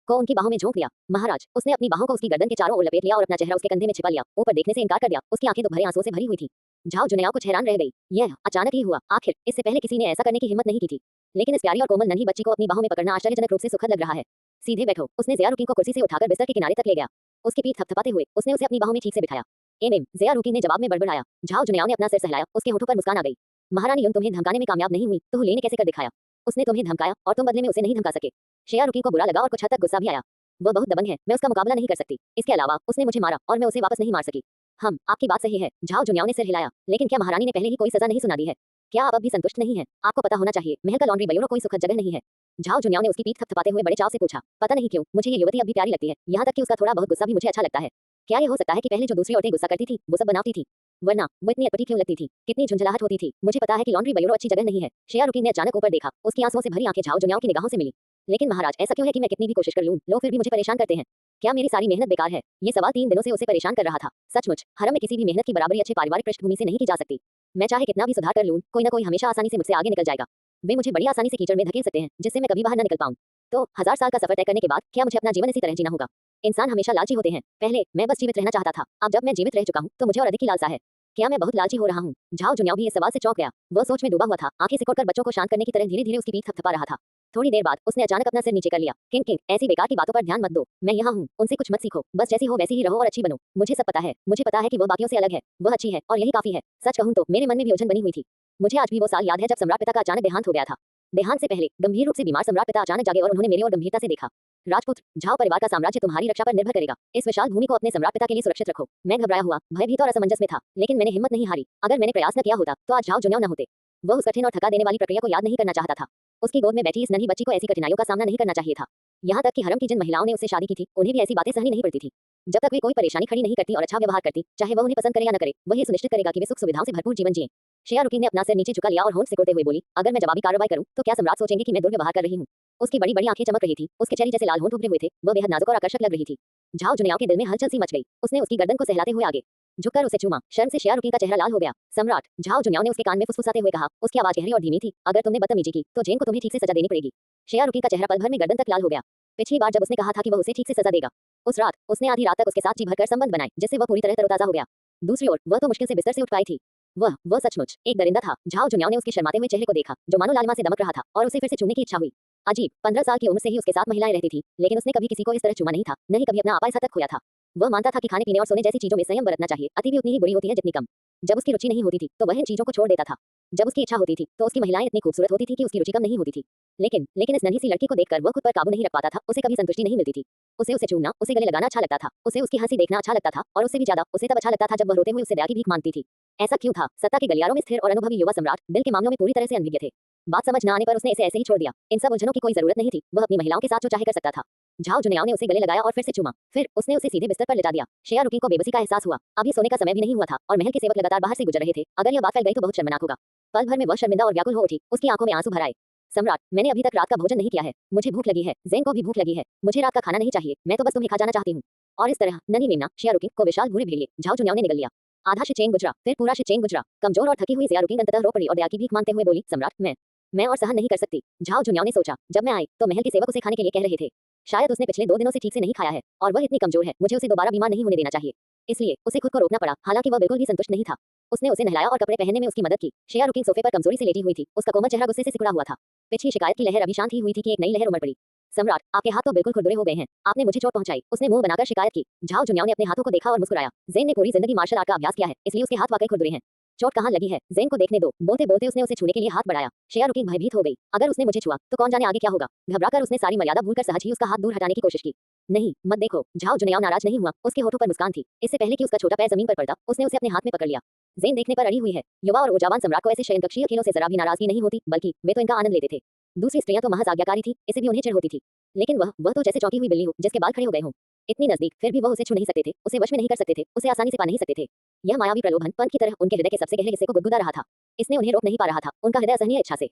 को उनकी बाहों में झोंक लिया। महाराज, उसने अपनी बाहों को उसकी गर्दन के चारों ओर लपेट लिया और अपना चेहरा उसके कंधे में छिपा लिया। ऊपर देखने से इनकार कर दिया। उसकी आंखें तो भरे आंसुओं से भरी हुई थी। झाओ जुनयाओ कुछ हैरान रह गई। यह अचानक ही हुआ। आखिर इससे पहले किसी ने ऐसा करने की हिम्मत नहीं की थी। लेकिन इस प्यारी और कोमल नन्ही बच्ची को अपनी बाहों में पकड़ना आश्चर्यजनक रूप से सुखद लग रहा है। सीधे बैठो, उसने ज़िया रुकिन को कुर्सी से उठाकर बिस्तर के किनारे तक ले गया। उसकी पीठ थपथपाते हुए उसने उसे अपनी बाहों में ठीक से बिठाया। एम ज़िया रुकिन ने जवाब में बड़बड़ाया। झाओ जुनयाओ ने अपना सिर सहलाया, उसके होठों पर मुस्कान आ गई। महारानी यूं तुम्हें धमकाने में कामयाब नहीं हुई तो हुलैन ने कैसे कर दिखाया। उसने तुम्हें धमकाया और तुम बदले में उसे नहीं धमका सके। शेया रुकिन को बुरा लगा और कुछ हद तक गुस्सा भी आया। वह बहुत दबंग है, मैं उसका मुकाबला नहीं कर सकती। इसके अलावा उसने मुझे मारा और मैं उसे वापस नहीं मार सकी। हम आपकी बात सही है। झाओ जुनयाओ ने सिर हिलाया। लेकिन क्या महारानी ने पहले ही कोई सजा नहीं सुना दी है? क्या आप अब भी संतुष्ट नहीं हैं? आपको पता होना चाहिए, महल का लॉन्ड्री बयूरो कोई सुखद जगह नहीं है। झाओ जुनयाओ ने उसकी पीठ थपथपाते हुए बड़े चाव से पूछा। पता नहीं क्यों मुझे ये युवती अब भी प्यारी लगती है, यहाँ तक कि उसका थोड़ा बहुत गुस्सा भी मुझे अच्छा लगता है। क्या ये हो सकता है कि पहले जो दूसरी औरतें गुस्सा करती थी वो सब बनावटी थी? वरना वो इतनी अटपटी क्यों लगती थी? कितनी झुंझलाहट होती थी? मुझे पता है कि लॉन्ड्री बयूरो अच्छी जगह नहीं है। शेया रुकिन ने अचानक ऊपर देखा। उसकी आंसुओं से भरी आंखें झाओ जुनयाओ की निगाहों से मिली। लेकिन महाराज, ऐसा क्यों है कि मैं कितनी भी कोशिश कर लूं, लोग फिर भी मुझे परेशान करते हैं? क्या मेरी सारी मेहनत बेकार है? ये सवाल 3 दिनों से उसे परेशान कर रहा था। सचमुच, हरम में किसी भी मेहनत की बराबरी अच्छे पारिवारिक पृष्ठभूमि से नहीं की जा सकती। मैं चाहे कितना भी सुधार कर लूं, कोई ना कोई हमेशा आसानी से मुझसे आगे निकल जाएगा। वे मुझे बड़ी आसानी से कीचड़ में धकेल सकते हैं, जिससे मैं कभी बाहर न निकल पाऊं। तो 1000 साल का सफर तय करने के बाद क्या मुझे अपना जीवन इसी तरह जीना होगा? इंसान हमेशा लालची होते हैं। पहले मैं बस जीवित रहना चाहता था, अब जब मैं जीवित रह चुका हूं तो मुझे और अधिक ही लालसा है। क्या मैं बहुत लालची हो रहा हूं? झाओ जुनयाओ भी इस सवाल से चौंक गया। वह सोच में डूबा हुआ था, आंखें सिकोड़कर बच्चों को शांत करने की तरह धीरे-धीरे उसकी पीठ थपथपा रहा था। थोड़ी देर बाद उसने अचानक अपना सिर नीचे कर लिया। किंग किंग, ऐसी बेकार की बातों पर ध्यान मत दो। मैं यहाँ हूँ, उनसे कुछ मत सीखो। बस जैसी हो वैसी ही रहो और अच्छी बनो। मुझे सब पता है। मुझे पता है कि वह बाकियों से अलग है। वह अच्छी है और यही काफी है। सच कहूँ तो मेरे मन में भी उलझन बनी हुई थी। मुझे आज भी वो साल याद है जब सम्राट पिता का अचानक देहांत हो गया था। देहांत से पहले गंभीर रूप से बीमार सम्राट पिता अचानक जागे और उन्होंने मेरी ओर गंभीरता से देखा। राजपुत्र, झाओ परिवार का साम्राज्य तुम्हारी रक्षा पर निर्भर करेगा। इस विशाल भूमि को अपने सम्राट पिता के लिए सुरक्षित रखो। मैं घबराया हुआ, भयभीत और असमंजस में था, लेकिन मैंने हिम्मत नहीं हारी। अगर मैंने प्रयास न किया होता तो आज झाओ जुनयाओ न होते। वह उस कठिन और थका देने वाली प्रक्रिया को याद नहीं करना चाहता था। उसकी गोद में बैठी इस नन्ही बच्ची को ऐसी कठिनाइयों का सामना नहीं करना चाहिए था। यहाँ तक कि हरम की जिन महिलाओं ने उससे शादी की थी, उन्हें भी ऐसी बातें सहनी नहीं पड़ती थी। जब तक वे कोई परेशानी खड़ी नहीं करती और अच्छा व्यवहार करती, चाहे वह उन्हें पसंद करे या न करे, वह ये सुनिश्चित करेगा कि वे सुख सुविधाओं से भरपूर जीवन जिएं। शेया रुकिन ने अपना सिर नीचे झुका लिया और होंठ सिकोड़ते हुए बोली, अगर मैं जवाबी कार्रवाई करूं तो क्या सम्राट सोचेंगे कि मैं दुर्व्यवहार कर रही हूं? उसकी बड़ी-बड़ी आंखें चमक रही थी, उसके चेहरे जैसे लाल होंठ उभरे हुए थे, वह बेहद नाजुक और आकर्षक लग रही थी। झाओ जुनयाओ के दिल में हलचल सी मच गई। उसने उसकी गर्दन को सहलाते हुए आगे झुककर उसे चूमा। शर्म से शेया रुकिन का चेहरा लाल हो गया। सम्राट, झाओ जुनयाओ ने उसके कान में फुसफुसाते हुए कहा। उसकी आवाज गहरी और धीमी थी, अगर तुमने बदतमीजी की तो जेन को तुम्हें ठीक से सजा देनी पड़ेगी। शेया रुकिन का चेहरा पल भर में गर्दन तक लाल हो गया। पिछली बार जब उसने कहा था कि वह उसे ठीक से सजा देगा, उस रात उसने आधी रात तक उसके साथ जी भरकर संबंध बनाए, जिससे वह पूरी तरह तरोताजा हो गया। दूसरी ओर वह तो मुश्किल से बिस्तर से उठ पाई थी। वह सचमुच एक दरिंदा था। झाओ जुनयाओ ने उसके शर्माते हुए चेहरे को देखा, जो मानो लालिमा से दमक रहा था, और उसे फिर से चूमने की इच्छा हुई। अजीब, 15 साल की उम्र से ही उसके साथ महिलाएं रहती थी, लेकिन उसने कभी किसी को इस तरह चूमा नहीं था, न ही कभी अपना आपा इस हद तक खोया था। वह मानता था कि खाने पीने और सोने जैसी चीजों में संयम बरतना चाहिए, अति भी उतनी ही बुरी होती है जितनी कम। जब उसकी रुचि नहीं होती थी तो वह इन चीजों को छोड़ देता था। जब उसकी इच्छा होती थी तो उसकी महिलाएं इतनी खूबसूरत होती थी कि उसकी रुचि कम नहीं होती थी। लेकिन इस नन्ही सी लड़की को देखकर वह खुद पर काबू नहीं रख पाता था। उसे कभी संतुष्टि नहीं मिलती थी। उसे चूमना, उसे गले लगाना अच्छा लगता था, उसे उसकी हंसी देखना अच्छा लगता था, और उससे भी ज्यादा उसे तब अच्छा लगता था जब वह रोते हुए उससे दया की भीख मांगती थी। ऐसा क्यों था? सत्ता के गलियारों में स्थिर और अनुभवी युवा सम्राट दिल के मामलों में पूरी तरह से अनभिज्ञ थे। बात समझ न आने पर उसने इसे ऐसे ही छोड़ दिया। इन सब उलझनों की कोई जरूरत नहीं थी। वह अपनी महिलाओं के साथ जो चाहे कर सकता था। झाओ जुनयाओ ने उसे गले लगाया और फिर से चूमा। फिर उसने उसे सीधे बिस्तर पर लिटा दिया। शेया रुकिन को बेबसी का एहसास हुआ। अभी सोने का समय भी नहीं हुआ था और महल के सेवक लगातार बाहर से गुजर रहे थे। अगर यह बात फैल गई तो बहुत शर्मनाक होगा। पल भर में वह शर्मिंदा और व्याकुल हो उठी। उसकी आंखों में आंसू भर आए। सम्राट, मैंने अभी तक रात का भोजन नहीं किया है। मुझे भूख लगी है। ज़ेन को भी भूख लगी है। मुझे रात का खाना नहीं चाहिए। मैं तो बस तुम्हें खा जाना चाहती हूँ। और इस तरह नन्ही मेमना, शेया रुकिन को विशाल भूरे भेड़िए झाओ जुनयाओ ने निगल लिया। आधा शिचेन गुजरा, फिर पूरा शिचेन गुजरा। कमजोर और थकी हुई शेया रुकिन अंततः रो पड़ी और दया की भीख मांगते हुए बोली, सम्राट, मैं और सहन नहीं कर सकती। झाओ जुनयाओ ने सोचा, जब मैं आई तो महल के सेवक उसे खाने के लिए कह रहे थे। शायद उसने पिछले 2 दिनों से ठीक से नहीं खाया है और वह इतनी कमजोर है, मुझे उसे दोबारा बीमार नहीं होने देना चाहिए। इसलिए उसे खुद को रोकना पड़ा, हालांकि वह बिल्कुल भी संतुष्ट नहीं था। उसने उसे नहलाया और कपड़े पहनने में उसकी मदद की। शेया रुकिन सोफे पर कमजोरी से लेटी हुई थी। उसका कोमल चेहरा गुस्से से सिकुड़ा हुआ था। पिछली शिकायत की लहर अभी शांत ही हुई थी कि एक नई लहर उमड़ पड़ी। सम्राट, आपके हाथ तो बिल्कुल खुरदुरे हो गए हैं। आपने मुझे चोट पहुंचाई। उसने मुंह बनाकर शिकायत की। झाओ जुनयाओ ने अपने हाथों को देखा और मुस्कुराया। ज़ेन ने पूरी जिंदगी मार्शल आर्ट का अभ्यास किया है, इसलिए उसके हाथ वाकई खुरदुरे हैं। चोट कहाँ लगी है? ज़ेन को देखने दो। बोलते बोलते उसने उसे छूने के लिए हाथ बढ़ाया। शेया रुकिन भयभीत हो गई। अगर उसने मुझे छुआ तो कौन जाने आगे क्या होगा। घबराकर उसने सारी मर्यादा भूलकर सहज ही उसका हाथ दूर हटाने की कोशिश की। नहीं, मत देखो। झाओ जुनयाओ नाराज नहीं हुआ। उसके होठों पर मुस्कान थी। इससे पहले कि उसका छोटा पैर जमीन पर पड़ता, उसने उसे अपने हाथ में पकड़ लिया। ज़ेन देखने पर अड़ी हुई है। युवा और ऊर्जावान सम्राट को ऐसे शयनकक्षीय खेलों से जरा भी नाराजगी नहीं होती, बल्कि वे तो इनका आनंद लेते थे। दूसरी स्त्रियां तो महज आज्ञाकारी थी, इसे भी उन्हें चिढ़ होती थी। लेकिन वह तो जैसे चौंकी हुई बिल्ली हो जिसके बाल खड़े हो गए हों। इतनी नजदीक, फिर भी वह उसे छू नहीं सकते थे, उसे वश में नहीं कर सकते थे, उसे आसानी से पा नहीं सकते थे। यह मायावी प्रलोभन पंख की तरह उनके हृदय के सबसे गहरे हिस्से को गुदगुदा रहा था। इसने उन्हें रोक नहीं पा रहा था, उनका हृदय असहनीय इच्छा से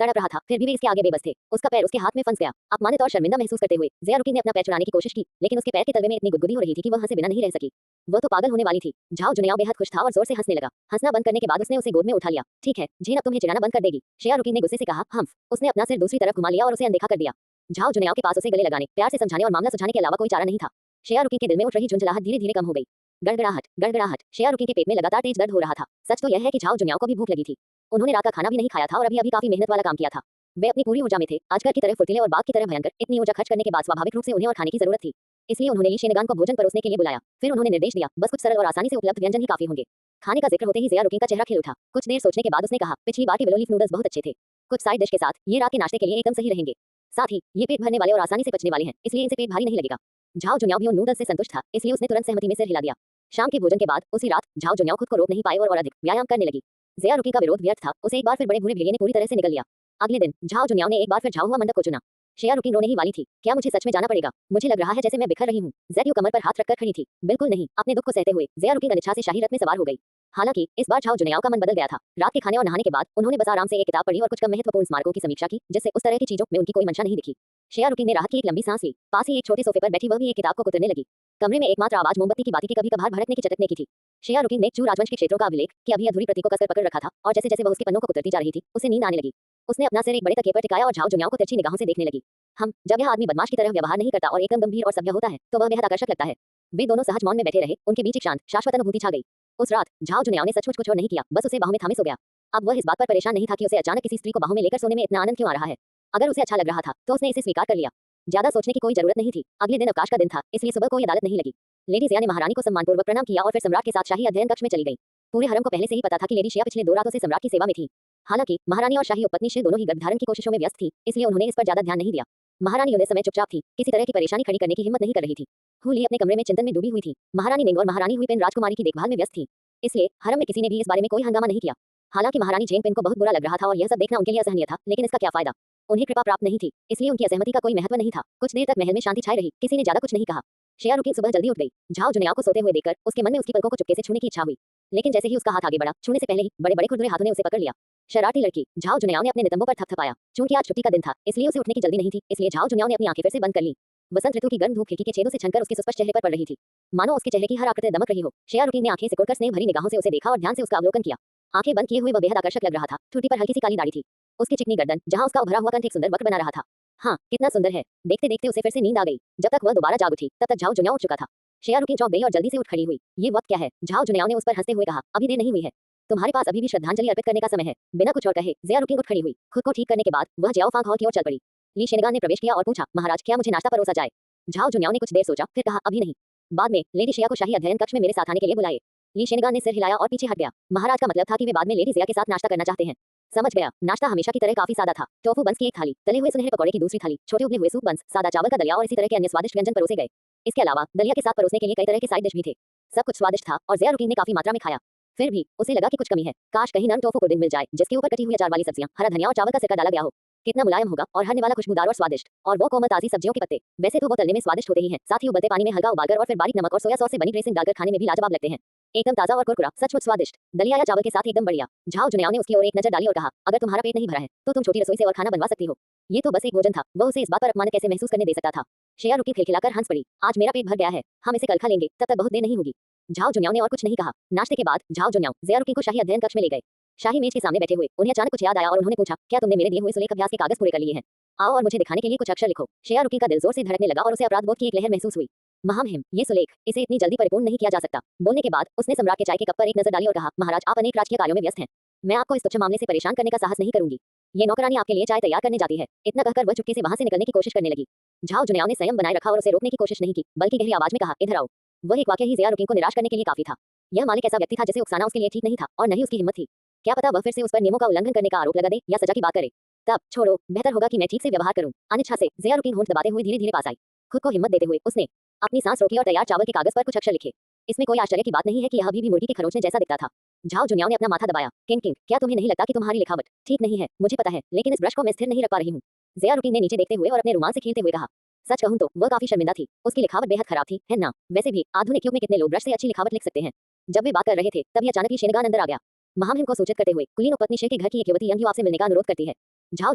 तड़प रहा था, फिर भी वे इसके आगे बेबस थे। उसका पैर उसके हाथ में फंस गया। अपमानित और शर्मिंदा महसूस करते हुए ज़ियारुद्दीन ने अपना पैर छुड़ाने की कोशिश की, लेकिन उसके पैर के तलवे में इतनी गुदगुदी हो रही थी कि वह हंसे बिना नहीं रह सकी। वह तो पागल होने वाली थी। झाओ जुनियाओ बेहद खुश था और जोर से हंसने लगा। हंसना बंद करने के बाद उसने उसे गोद में उठा लिया। ठीक है, झीन अब तुम्हें चिढ़ाना बंद कर देगी, ज़ियारुद्दीन ने गुस्से से कहा। हम्फ। उसने अपना सिर दूसरी तरफ घुमा लिया और उसे अनदेखा कर दिया। झाओ जुनियाओ के पास उसे गले लगाने, प्यार से समझाने और मामला सुलझाने के अलावा कोई चारा नहीं था। ज़ियारुद्दीन के दिल में उठ रही झुंझलाहट धीरे-धीरे कम हो गई। गड़गड़ाहट, गड़गड़ाहट। ज़ियारुद्दीन के पेट में लगातार तेज दर्द हो रहा था। सच तो यह है कि झाओ जुनियाओ को भी भूख लगी थी। उन्होंने रात का खाना भी नहीं खाया था और अभी-अभी काफी मेहनत वाला काम किया था। वे अपनी पूरी ऊर्जा में थे, अजगर की तरह फुर्तीले और बाघ की तरह भयंकर। इतनी ऊर्जा खर्च करने के बाद स्वाभाविक रूप से उन्हें और खाने की जरूरत थी। इसलिए उन्होंने ली शेनगान को भोजन परोसने के लिए बुलाया। फिर उन्होंने निर्देश दिया, बस कुछ सरल और आसानी से उपलब्ध व्यंजन ही काफी होंगे। खाने का जिक्र होते ही ज़ियारुद्दीन का चेहरा खिल उठा। कुछ देर सोचने के बाद उसने कहा, पिछली बार के विलो लीफ नूडल्स बहुत अच्छे थे। कुछ साइड डिश के साथ ये रात के नाश्ते के लिए एकदम सही रहेंगे। साथ ही ये पेट भरने वाले और आसानी से पचने वाले हैं, इसलिए इनसे पेट भारी नहीं लगेगा। झाओ जुनियाओ भी उन नूडल्स से संतुष्ट था, इसलिए उसने तुरंत सहमति में सिर हिला दिया। शाम के भोजन के बाद उसी रात झाओ जुनियाओ खुद को रोक नहीं पाए और अधिक व्यायाम करने लगी। ज़ियारुद्दीन का विरोध व्यर्थ था, उसे एक बार फिर बड़े भूरे भेड़िए ने पूरी तरह से निगल लिया। अगले दिन झाओ जुनियाओ ने एक बार फिर झाओ हुआ मंडप को चुना। ज़ियारुद्दीन रोने ही वाली थी। क्या मुझे सच में जाना पड़ेगा? मुझे लग रहा है जैसे मैं बिखर रही हूँ। ज़ेड्यू कमर पर हाथ रखकर खड़ी थी। बिल्कुल नहीं। अपने दुख को सहते हुए ज़ियारुद्दीन अनिच्छा से शाही रथ में सवार हो गई। हालांकि इस बार झाओ जुनियाओ का मन बदल गया था। रात के खाने और नहाने के बाद उन्होंने बस आराम से एक किताब पढ़ी और कुछ कम महत्वपूर्ण स्मारकों की समीक्षा की, जिससे उस तरह की चीजों में उनकी कोई मंशा नहीं दिखी। ज़ियारुद्दीन ने राहत की एक लंबी सांस ली। पास ही एक छोटे सोफे पर बैठी वह भी एक किताब को कुतरने लगी। कमरे में एकमात्र आवाज मोमबत्ती की बाती के कभी-कभार भड़कने की चटकने की थी। ज़ियारुद्दीन ने चू राजवंश के क्षेत्रों का अभिलेख की अभी अधूरी प्रति को कसकर पकड़ रखा था और जैसे-जैसे वह उसके पन्नों को कुतरती जा रही थी, उसे नींद आने लगी। उसने अपना सिर एक बड़े तकिए पर टिकाया और झाओ जुनियाओ को तिरछी निगाहों से देखने लगी। जब यह आदमी बदमाश की तरह व्यवहार नहीं करता और एकदम गंभीर और सभ्य होता है, तो वह बेहद आकर्षक लगता है। वे दोनों सहज मौन में बैठे रहे, उनके बीच एक शांत, शाश्वत अनुभूति छा गई। उस रात झाओ जुनियाओ ने सचमुच कुछ और नहीं किया, बस उसे बाहों में थामे सो गया। अब वह इस बात पर परेशान नहीं था कि उसे अचानक किसी स्त्री को बाहों में लेकर सोने में इतना आनंद क्यों आ रहा है। अगर उसे अच्छा लग रहा था, तो उसने इसे स्वीकार कर लिया। ज्यादा सोचने की कोई जरूरत नहीं थी। अगले दिन अवकाश का दिन था, इसलिए सुबह कोई अदालत नहीं लगी। लेडी ज़िया ने महारानी को सम्मानपूर्वक प्रणाम किया और फिर सम्राट के साथ शाही अध्ययन कक्ष में चली गई। पूरे हरम को पहले से ही पता था कि लेडी शिया पिछले 2 रातों से सम्राट की सेवा में थी। हालांकि महारानी और शाही उपपत्नी शिर दोनों ही गर्भधारण की कोशिशों में व्यस्त थी, इसलिए उन्होंने इस पर ज्यादा ध्यान नहीं दिया। महारानी उन्हें समय चुपचाप थी, किसी तरह की परेशानी खड़ी करने की हिम्मत नहीं कर रही थी। हुली अपने कमरे में चिंतन में डूबी हुई थी। महारानी निंग और महारानी हुईपेन राजकुमारी की देखभाल में व्यस्त थी, इसलिए हरम में किसी ने भी इस बारे में कोई हंगामा नहीं किया। हालांकि महारानी जेंगपेन को बहुत बुरा लग रहा था और यह सब देखना उनके लिए असहनीय था, लेकिन इसका क्या फायदा। उन्हें कृपा प्राप्त नहीं थी, इसलिए उनकी असहमति का कोई महत्व नहीं था। कुछ देर तक महल में शांति छाई रही, किसी ने ज्यादा कुछ नहीं कहा। ज़ियारुद्दीन सुबह जल्दी उठ गई। झाओ जुनियाओ को सोते हुए देखकर उसके मन में उसकी पलकों को चुपके से छूने की इच्छा हुई, लेकिन जैसे ही उसका हाथ आगे बढ़ा, छूने से पहले ही बड़े-बड़े खुरदुरे हाथों ने उसे पकड़ लिया। शरारती लड़की। झाओ जुनियाओ ने अपने नितंबों पर थपथपाया। चूंकि आज छुट्टी का दिन था, इसलिए उसे उठने की जल्दी नहीं थी, इसलिए झाओ जुनियाओ ने अपनी आंखें फिर से बंद कर ली। वसंत ऋतु की गर्म धूप खिड़की के छेदों से छनकर उसके सुस्पष्ट चेहरे पर पड़ रही थी, मानो उसके चेहरे की हर आकृति दमक रही हो। ज़ियारुद्दीन ने आंखें सिकुड़कर स्नेह भरी निगाहों से उसे देखा और ध्यान से उसका अवलोकन किया। आंखें बंद किए हुए वह बेहद आकर्षक लग रहा था। ठुड्डी पर हल्की सी काली दाढ़ी थी। उसकी चिकनी गर्दन, जहां उसका उभरा हुआ कंठ एक सुंदर वक्र बना रहा था। हाँ, कितना सुंदर है। देखते-देखते उसे फिर से नींद आ गई। जब तक वह दोबारा जाग उठी, तब तक झाओ जुनियाओ उठ चुका था। ज़ियारुद्दीन चौंक गई और जल्दी से उठ खड़ी हुई। ये वक्त क्या है? झाओ जुनियाओ ने उस पर हंसते हुए कहा। अभी देर नहीं हुई है, तुम्हारे पास अभी भी श्रद्धांजलि अर्पित करने का समय है। बिना कुछ और कहे ज़ियारुद्दीन उठ खड़ी हुई। खुद को ठीक करने के बाद वह जियाओफांग हॉल की ओर चल पड़ी। ली शेनगान ने प्रवेश किया और पूछा, महाराज क्या मुझे नाश्ता परोसा जाए? झाओ जुनियाओ ने कुछ देर सोचा, फिर कहा, अभी नहीं। बाद में लेडी शिया को शाही अध्ययन कक्ष में मेरे साथ आने के लिए बुलाए। ली शेनगान ने सिर हिलाया और पीछे हट गया। महाराज का मतलब था कि वे बाद में लेडी ज़िया के साथ नाश्ता करना चाहते हैं। समझ गया। नाश्ता हमेशा की तरह काफी सादा था। टोफू बंस की एक थाली, तले हुए सुनहरे पकौड़े की दूसरी थाली, छोटे उबले हुए सूप बंस, सादा चावल का दलिया और इसी तरह के अन्य स्वादिष्ट व्यंजन परोसे गए। इसके अलावा दलिया के साथ परोसने के लिए कई तरह के साइड डिश भी थे। सब कुछ स्वादिष्ट था और ज़ियारुद्दीन ने काफी मात्रा में खाया। फिर भी उसे लगा कि कुछ कमी है। काश कहीं नरम टोफू पुडिंग मिल जाए, जिसके ऊपर कटी हुई अचार वाली सब्जियां, हरा धनिया और चावल का सिरका डाला गया हो। कितना मुलायम होगा और हरने वाला, खुशबूदार और स्वादिष्ट। और वो कोमल ताजी सब्जियों के पत्ते, वैसे तो वो तलने में स्वादिष्ट होते ही हैं, साथ ही उबलते पानी में हल्का उबालकर और फिर बारीक नमक और सोया सॉस से बनी ड्रेसिंग डालकर खाने में भी लाजवाब लगते हैं। एकदम ताजा और कुरकुरा, सचमुच स्वादिष्ट। दलिया या चावल के साथ एकदम बढ़िया। झाओ जुनियाओ ने उसकी ओर एक नजर डाली और कहा, अगर तुम्हारा पेट नहीं भरा है, तो तुम छोटी रसोई से और खाना बनवा सकती हो। ये तो बस एक भोजन था, वह उसे इस बात पर अपमानित कैसे महसूस करने दे सकता था। ज़ियारुद्दीन खिलखिलाकर हंस पड़ी। आज मेरा पेट भर गया है, हम इसे कल खा लेंगे, तब तक बहुत देर नहीं होगी। झाओ जुनियाओ ने और कुछ नहीं कहा। नाश्ते के बाद झाओ जुनियाओ ज़ियारुद्दीन को शाही अध्ययन कक्ष में ले गए। शाही मेज के सामने बैठे हुए उन्हें अचानक कुछ याद आया और उन्होंने पूछा, क्या तुमने मेरे दिए हुए सुलेख अभ्यास के कागज पूरे कर लिए हैं? आओ और मुझे दिखाने के लिए कुछ अक्षर लिखो। ज़ियारुद्दीन का दिल जोर से धड़कने लगा और उसे अपराध बोध की एक लहर महसूस हुई। महामहिम, ये सुलेख, इसे इतनी जल्दी परिपूर्ण नहीं किया जा सकता। बोलने के बाद उसने सम्राट के चाय के कप पर एक नजर डाली और कहा, महाराज आप अनेक राजकीय कार्यों में व्यस्त हैं, मैं आपको इस तुच्छ मामले से परेशान करने का साहस नहीं करूंगी। ये नौकरानी आपके लिए चाय तैयार करने जाती है। इतना कहकर वह चुपके से वहां से निकलने की कोशिश करने लगी। झाओ जुनियाओ ने संयम बनाए रखा और उसे रोकने की कोशिश नहीं की, बल्कि गहरी आवाज में कहा, इधर आओ। वह एक वाकया ही ज़ियारुद्दीन को निराश करने के लिए काफी था। यह मालिक ऐसा व्यक्ति था जिसे उकसाना उसके लिए ठीक नहीं था और न ही उसकी हिम्मत थी। क्या पता वह फिर से उस पर नियमों का उल्लंघन करने का आरोप लगा दे या सजा की बात करे। तब छोड़ो, बेहतर होगा कि मैं ठीक से व्यवहार करूं। अनिच्छा से ज़ियारुद्दीन होंठ दबाते हुए धीरे-धीरे पास आई। खुद को हिम्मत देते हुए उसने अपनी सांस रोकी और तैयार चावल के कागज पर कुछ अक्षर लिखे। इसमें कोई आश्चर्य की बात नहीं है कि यह अभी भी मुर्गी के खरोंचने जैसा दिखता था। झाओ जुनियाओ ने अपना माथा दबाया। किंग, क्या तुम्हें नहीं लगता कि तुम्हारी लिखावट ठीक नहीं है? मुझे पता है, लेकिन इस ब्रश को मैं स्थिर नहीं रख पा रही हूँ। ज़ियारुद्दीन ने नीचे देखते हुए और अपने रुमाल से खेलते हुए कहा। सच कहूं तो वह काफी शर्मिंदा थी। उसकी लिखावट बेहद खराब थी, है ना? वैसे भी आधुनिक युग में कितने लोग ब्रश से अच्छी लिखावट लिख सकते हैं। जब वे बात कर रहे थे, तभी अचानक ही शेनगान अंदर आ गया। महामहिम को सूचित करते हुए, कुलीन उपपत्नी शेर के घर की एक युवती यंग आपसे मिलने का अनुरोध करती है। झाओ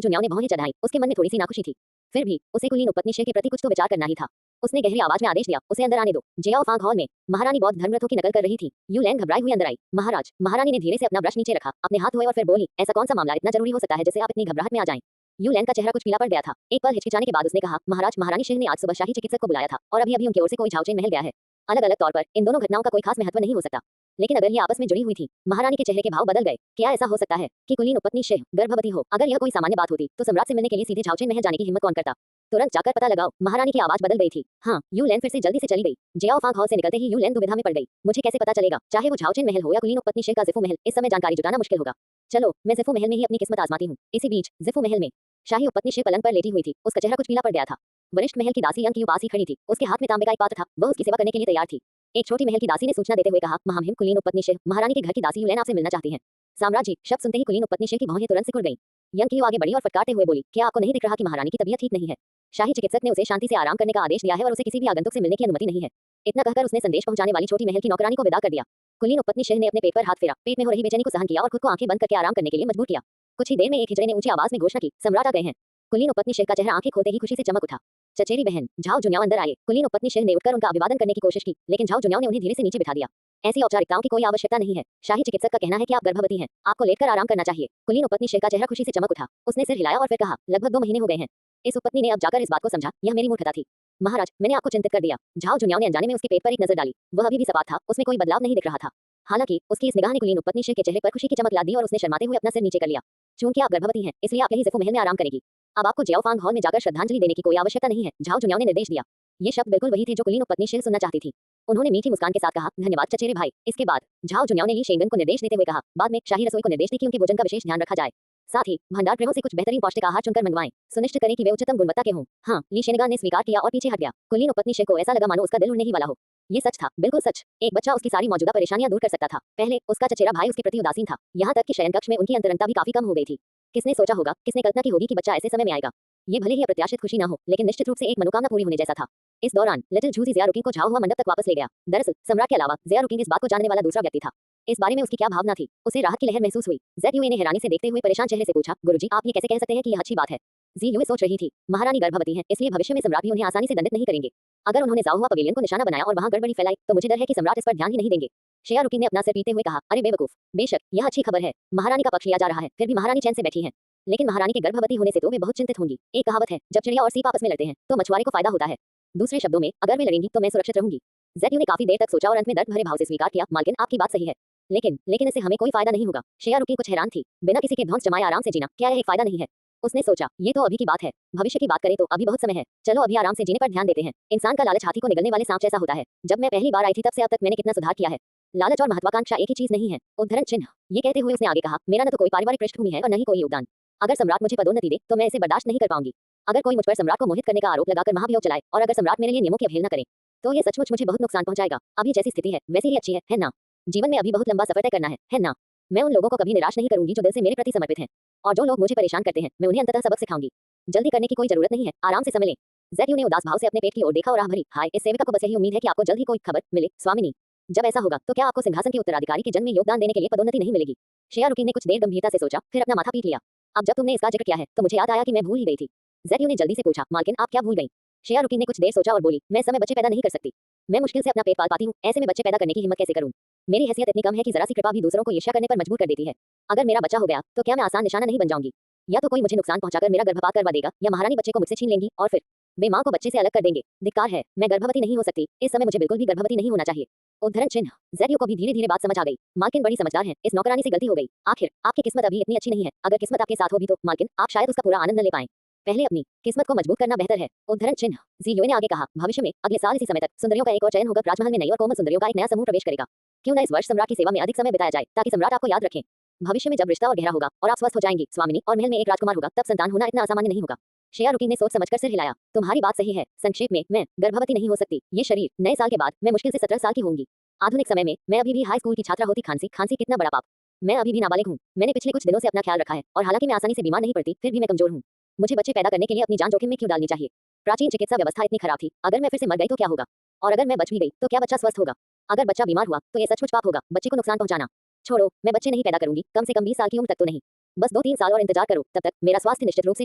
जुन्याओ ने भौहें चढ़ाई। उसके मन में थोड़ी सी नाखुशी थी, फिर भी उसे कुलीन उपपत्नी शेर के प्रति कुछ तो विचार करना ही था। उसने गहरी आवाज में आदेश दिया, उसे अंदर आने दो। जियाओ फांग हॉल में महारानी बौद्ध धर्मग्रंथों की नकल कर रही थी। यू लैंग घबराई हुई अंदर आई। महाराज, महारानी ने धीरे से अपना ब्रश नीचे रखा, अपने हाथ धोए और फिर बोली, ऐसा कौन सा मामला इतना जरूरी हो सकता है जिससे आप इतनी घबराहट में आ जाएं? यू लैंग का चेहरा कुछ पीला पड़ गया था। एक पल हिचकिचाने के बाद उसने कहा, महाराज, महारानी शेर ने आज सुबह शाही चिकित्सक को बुलाया था और अभी अभी उनकी ओर से कोई झाओचेन महल गया है। अलग अलग तौर पर इन दोनों घटनाओं का कोई खास महत्व नहीं हो सकता, लेकिन अगर ये आपस में जुड़ी हुई थी। महारानी के चेहरे के भाव बदल गए। क्या ऐसा हो सकता है कि कुलीन उपपत्नी शेह गर्भवती हो? अगर यह कोई सामान्य बात होती तो सम्राट से मिलने के लिए सीधे झाओचेन महल जाने की हिम्मत कौन करता? तुरंत जाकर पता लगाओ। महारानी की आवाज बदल गई थी। हाँ, यू लैन फिर से जल्दी से चली गई। जियाओ फांग हॉल से निकलते ही यू लैन दुविधा में पड़ गई। मुझे कैसे पता चलेगा, चाहे वो झाओचेन महल हो या कुलीन उपपत्नी शेह का जिफू महल? इस समय जानकारी जुटाना मुश्किल होगा। चलो, मैं जिफू महल में ही अपनी किस्मत आजमाती हूँ। इसी बीच जिफू महल में शाही उपपत्नी शेह पलंग पर लेटी हुई थी। उसका चेहरा कुछ पीला पड़ गया था। वरिष्ठ महल की दासी यंग की पास ही खड़ी थी। उसके हाथ में तांबे का एक पात्र था। वह उसकी सेवा करने के लिए तैयार थी। एक छोटी महल की दासी ने सूचना देते हुए कहा, महामहिम, कुलीन उपपत्नी शेह महारानी के घर की दासी यूलैन आपसे मिलना चाहती हैं। साम्राज्य शब्द सुनते ही कुलीन उपपत्नी शेह की भौहें तुरंत सिकुड़ गईं। यंग की आगे बढ़ी और फटकारते हुए बोली, क्या आपको नहीं दिख रहा कि महारानी की तबीयत ठीक नहीं है? शाही चिकित्सक ने उसे शांति से आराम करने का आदेश दिया है और उसे किसी भी आगंतुक से मिलने की अनुमति नहीं है। इतना कहकर उसने संदेश पहुंचाने वाली छोटी महल की नौकरानी को विदा कर दिया। कुलीन उपपत्नी शेह ने अपने पेट पर हाथ फेरा, पेट में हो रही बेचैनी को सहन किया और खुद को आंखें बंद करके आराम करने के लिए मजबूर किया। कुछ ही देर में एक हिजड़े ने ऊंची आवाज में घोषणा की, सम्राट आ गए हैं। कुलीन उपपत्नी शेह का चेहरा आंखें खोलते ही खुशी से चमक उठा। चचेरी बहन झाओ जुन्याओ अंदर आए। कुलीन उपपत्नी शेह ने उठकर उनका अभिवादन करने की कोशिश की, लेकिन झाओ जुन्याओ ने उन्हें धीरे से नीचे बिठा दिया। ऐसी औपचारिकताओं की कोई आवश्यकता नहीं है। शाही चिकित्सक का कहना है कि आप गर्भवती हैं, आपको लेटकर आराम करना चाहिए। कुलीन उपपत्नी शेह का चेहरा खुशी से चमक उठा। उसने सिर हिलाया और फिर कहा, लगभग 2 महीने हो गए हैं। इस उपपत्नी ने अब जाकर इस बात को समझा, यह मेरी मूर्खता थी। महाराज, मैंने आपको चिंतित कर दिया। झाओ जुन्याओ ने अनजाने में उसके पेट पर एक नजर डाली। वह अभी भी सपाट था, उसमें कोई बदलाव नहीं दिख रहा था। हालांकि उसकी इस निगाह ने कुलीन उपपत्नी शेह के चेहरे पर खुशी की चमक ला दी और उसने शर्माते हुए अपना सिर नीचे कर लिया। चूंकि आप गर्भवती हैं, इसलिए आप यही जिफू महल में आराम करेगी। अब आपको जियाओ फांग हॉल में जाकर श्रद्धांजलि देने की कोई आवश्यकता नहीं है, झाओ जुन्याओ ने निर्देश दिया। ये शब्द बिल्कुल वही थे जो कुलीन उपपत्नी शेह सुनना चाहती थी। उन्होंने मीठी मुस्कान के साथ कहा, धन्यवाद चचेरे भाई। इसके बाद झाओ जुन्याओ ने ली शेंगन को निर्देश देते हुए कहा, बाद में शाही रसोई को निर्देश दी कि उनके भोजन का विशेष ध्यान रखा जाए। साथ ही भंडार गृहों से कुछ बेहतरीन पौष्टिक आहार चुनकर मंगवाएं। सुनिश्चित करें कि वे उच्चतम गुणवत्ता के हों। हाँ, ली शेनगान ने स्वीकार किया और पीछे हट गया। कुलीन उपपत्नी शेह को ऐसा लगा मानो उसका दिल उड़ने ही वाला हो। ये सच था, बिल्कुल सच। एक बच्चा उसकी सारी मौजूदा परेशानियां दूर कर सकता था। पहले उसका चचेरा भाई उसके प्रति उदासीन था, यहाँ तक कि शयन कक्ष में उनकी अंतरंगता भी काफी कम हो गई थी। किसने सोचा होगा, किसने कल्पना की होगी कि बच्चा ऐसे समय में आएगा? ये भले ही अप्रत्याशित खुशी न हो, लेकिन निश्चित रूप से एक मनोकामना पूरी होने जैसा था। इस दौरान लिटिल झूसी ज़िया रुकिंग को झाओ हुआ मंडप तक वापस ले गया। दरअसल सम्राट के अलावा ज़िया रुकिंग इस बात को जानने वाला दूसरा व्यक्ति था। इस बारे में उसकी क्या भावना थी, उसे राहत की लहर महसूस हुई। ज़ेड ने हैरानी से देखते हुए परेशान चेहरे से पूछा, गुरुजी, आप ये कैसे कह सकते हैं कि यह अच्छी बात है? जी यूए सोच रही थी, महारानी गर्भवती हैं, इसलिए भविष्य में सम्राट भी उन्हें आसानी से दंडित नहीं करेंगे। अगर उन्होंने जाओ हुआ पवेलियन को निशाना बनाया और वहां गड़बड़ी फैलाई तो मुझे डर है कि सम्राट इस पर ध्यान ही नहीं देंगे। शेया रुकिंग ने अपना सिर पीते हुए कहा, अरे बेवकूफ, बेशक यह अच्छी खबर है, महारानी का पक्ष लिया जा रहा है, फिर भी महारानी चैन से बैठी हैं। लेकिन महारानी के गर्भवती होने से तो वे बहुत चिंतित होंगी। एक कहावत है, जब चिड़िया और सीप आपस में लड़ते हैं तो मछुआरे को फायदा होता है। दूसरे शब्दों में, अगर वे लड़ेंगी तो मैं सुरक्षित रहूंगी। ज़ेड ने काफी देर तक सोचा और अंत में दर्द भरे भाव से स्वीकार किया, मालकिन आपकी बात सही है, लेकिन इससे हमें कोई फायदा नहीं होगा। शेया रुकिंग कुछ हैरान थी। बिना किसी के ध्वंस जमाए आराम से जीना, क्या यह एक फायदा नहीं है? उसने सोचा, ये तो अभी की बात है, भविष्य की बात करें तो अभी बहुत समय है। चलो अभी आराम से जीने पर ध्यान देते हैं। इंसान का लालच हाथी को निगलने वाले सांप जैसा होता है। जब मैं पहली बार आई थी तब से अब तक मैंने कितना सुधार किया है। लालच और महत्वाकांक्षा एक ही चीज नहीं है। उद्धरण चिन्ह। ये कहते हुए उसने आगे कहा, मेरा न तो कोई पारिवारिक पृष्ठभूमि है और न ही कोई योगदान। अगर सम्राट मुझे पदोन्नति दे तो मैं इसे बर्दाश्त नहीं कर पाऊंगी। अगर कोई मुझ पर सम्राट को मोहित करने का आरोप लगाकर महाभियोग चलाए और अगर सम्राट मेरे लिए नियमों की अवहेलना करे तो ये सचमुच मुझे बहुत नुकसान पहुंचाएगा। अभी जैसी स्थिति है वैसी ही अच्छी है ना? जीवन में अभी बहुत लंबा सफर तय करना है ना? मैं उन लोगों को कभी निराश नहीं करूंगी जो दिल से मेरे प्रति समर्पित हैं, और जो लोग मुझे परेशान करते हैं मैं उन्हें अंततः सबक सिखाऊंगी। जल्दी करने की कोई जरूरत नहीं है, आराम से समय लें। ज़ेड ने उदास भाव से अपने पेट की ओर देखा और आह भरी, हाय, इस सेविका को बस यही उम्मीद है कि आपको जल्द ही कोई खबर मिले, स्वामिनी। जब ऐसा होगा तो क्या आपको सिंहासन के उत्तराधिकारी के जन्म में योगदान देने के लिए पदोन्नति नहीं मिलेगी? शेया रुकिंग ने कुछ देर गंभीरता से सोचा, फिर अपना माथा पीट लिया। अब जब तुमने इसका जिक्र किया है तो मुझे याद आया कि मैं भूल ही गई थी। ज़ेड ने जल्दी से पूछा, मालकिन आप क्या भूल गई? शेया रुकिंग ने कुछ देर सोचा और बोली, मैं समय बच्चे पैदा नहीं कर सकती। मैं मुश्किल से अपना पेट पाल पाती हूँ, ऐसे में बच्चे पैदा करने की हिम्मत कैसे करूँ? मेरी हैसियत इतनी कम है कि जरा सी कृपा भी दूसरों को ईर्ष्या करने पर मजबूर कर देती है। अगर मेरा बच्चा हो गया तो क्या मैं आसान निशाना नहीं बन जाऊंगी? या तो कोई मुझे नुकसान पहुंचाकर मेरा गर्भपात करवा देगा या महारानी बच्चे को मुझसे छीन लेंगी और फिर वे मां को बच्चे से अलग कर देंगे। धिक्कार है, मैं गर्भवती नहीं हो सकती। इस समय मुझे बिल्कुल भी गर्भवती नहीं होना चाहिए। उद्धरण चिन्ह। ज़ेड को भी धीरे धीरे बात समझ आ गई। मालकिन बड़ी समझदार हैं, इस नौकरानी से गलती हो गई। आखिर आपकी किस्मत अभी इतनी अच्छी नहीं है। अगर किस्मत आपके साथ हो भी तो मालकिन आप शायद उसका पूरा आनंद न ले पाएं। पहले अपनी किस्मत को मजबूत करना बेहतर है। उद्धरण चिन्ह। ज़ी ने आगे कहा, भविष्य में अगले साल इसी समय तक सुंदरियों का एक और चयन होकर राजमहल में नई और कोमल सुंदरियों का एक नया समूह प्रवेश करेगा। क्यों न इस वर्ष सम्राट की सेवा में अधिक समय बिताया जाए ताकि सम्राट आपको याद रखें। भविष्य में जब रिश्ता और गहरा होगा और आप स्वस्थ हो जाएंगी स्वामिनी और महल में एक राजकुमार होगा तब संतान होना इतना असामान्य नहीं होगा। शेया रुकिंग ने सोच समझकर सिर हिलाया। तुम्हारी बात सही है। संक्षेप में, मैं गर्भवती नहीं हो सकती। ये शरीर नए साल के बाद मैं मुश्किल से 17 साल की होंगी। आधुनिक समय में मैं अभी भी हाई स्कूल की छात्रा होती। खांसी कितना बड़ा पाप। मैं अभी भी नाबालिग हूँ। मैंने पिछले कुछ दिनों से अपना ख्याल रखा है और हालांकि मैं आसानी से बीमार नहीं पड़ती फिर भी मैं कमजोर हूँ। मुझे बच्चे पैदा करने के लिए अपनी जान जोखिम में क्यों डालनी चाहिए? प्राचीन चिकित्सा व्यवस्था इतनी खराब थी, अगर मैं फिर से मर गई तो क्या होगा? और अगर मैं बच भी गई तो क्या बच्चा स्वस्थ होगा? अगर बच्चा बीमार हुआ तो ये सचमुच पाप होगा, बच्चे को नुकसान पहुंचाना। छोड़ो, मैं बच्चे नहीं पैदा करूंगी, कम से कम 20 साल की उम्र तक तो नहीं। बस 2-3 साल और इंतजार करो, तब तक मेरा स्वास्थ्य निश्चित रूप से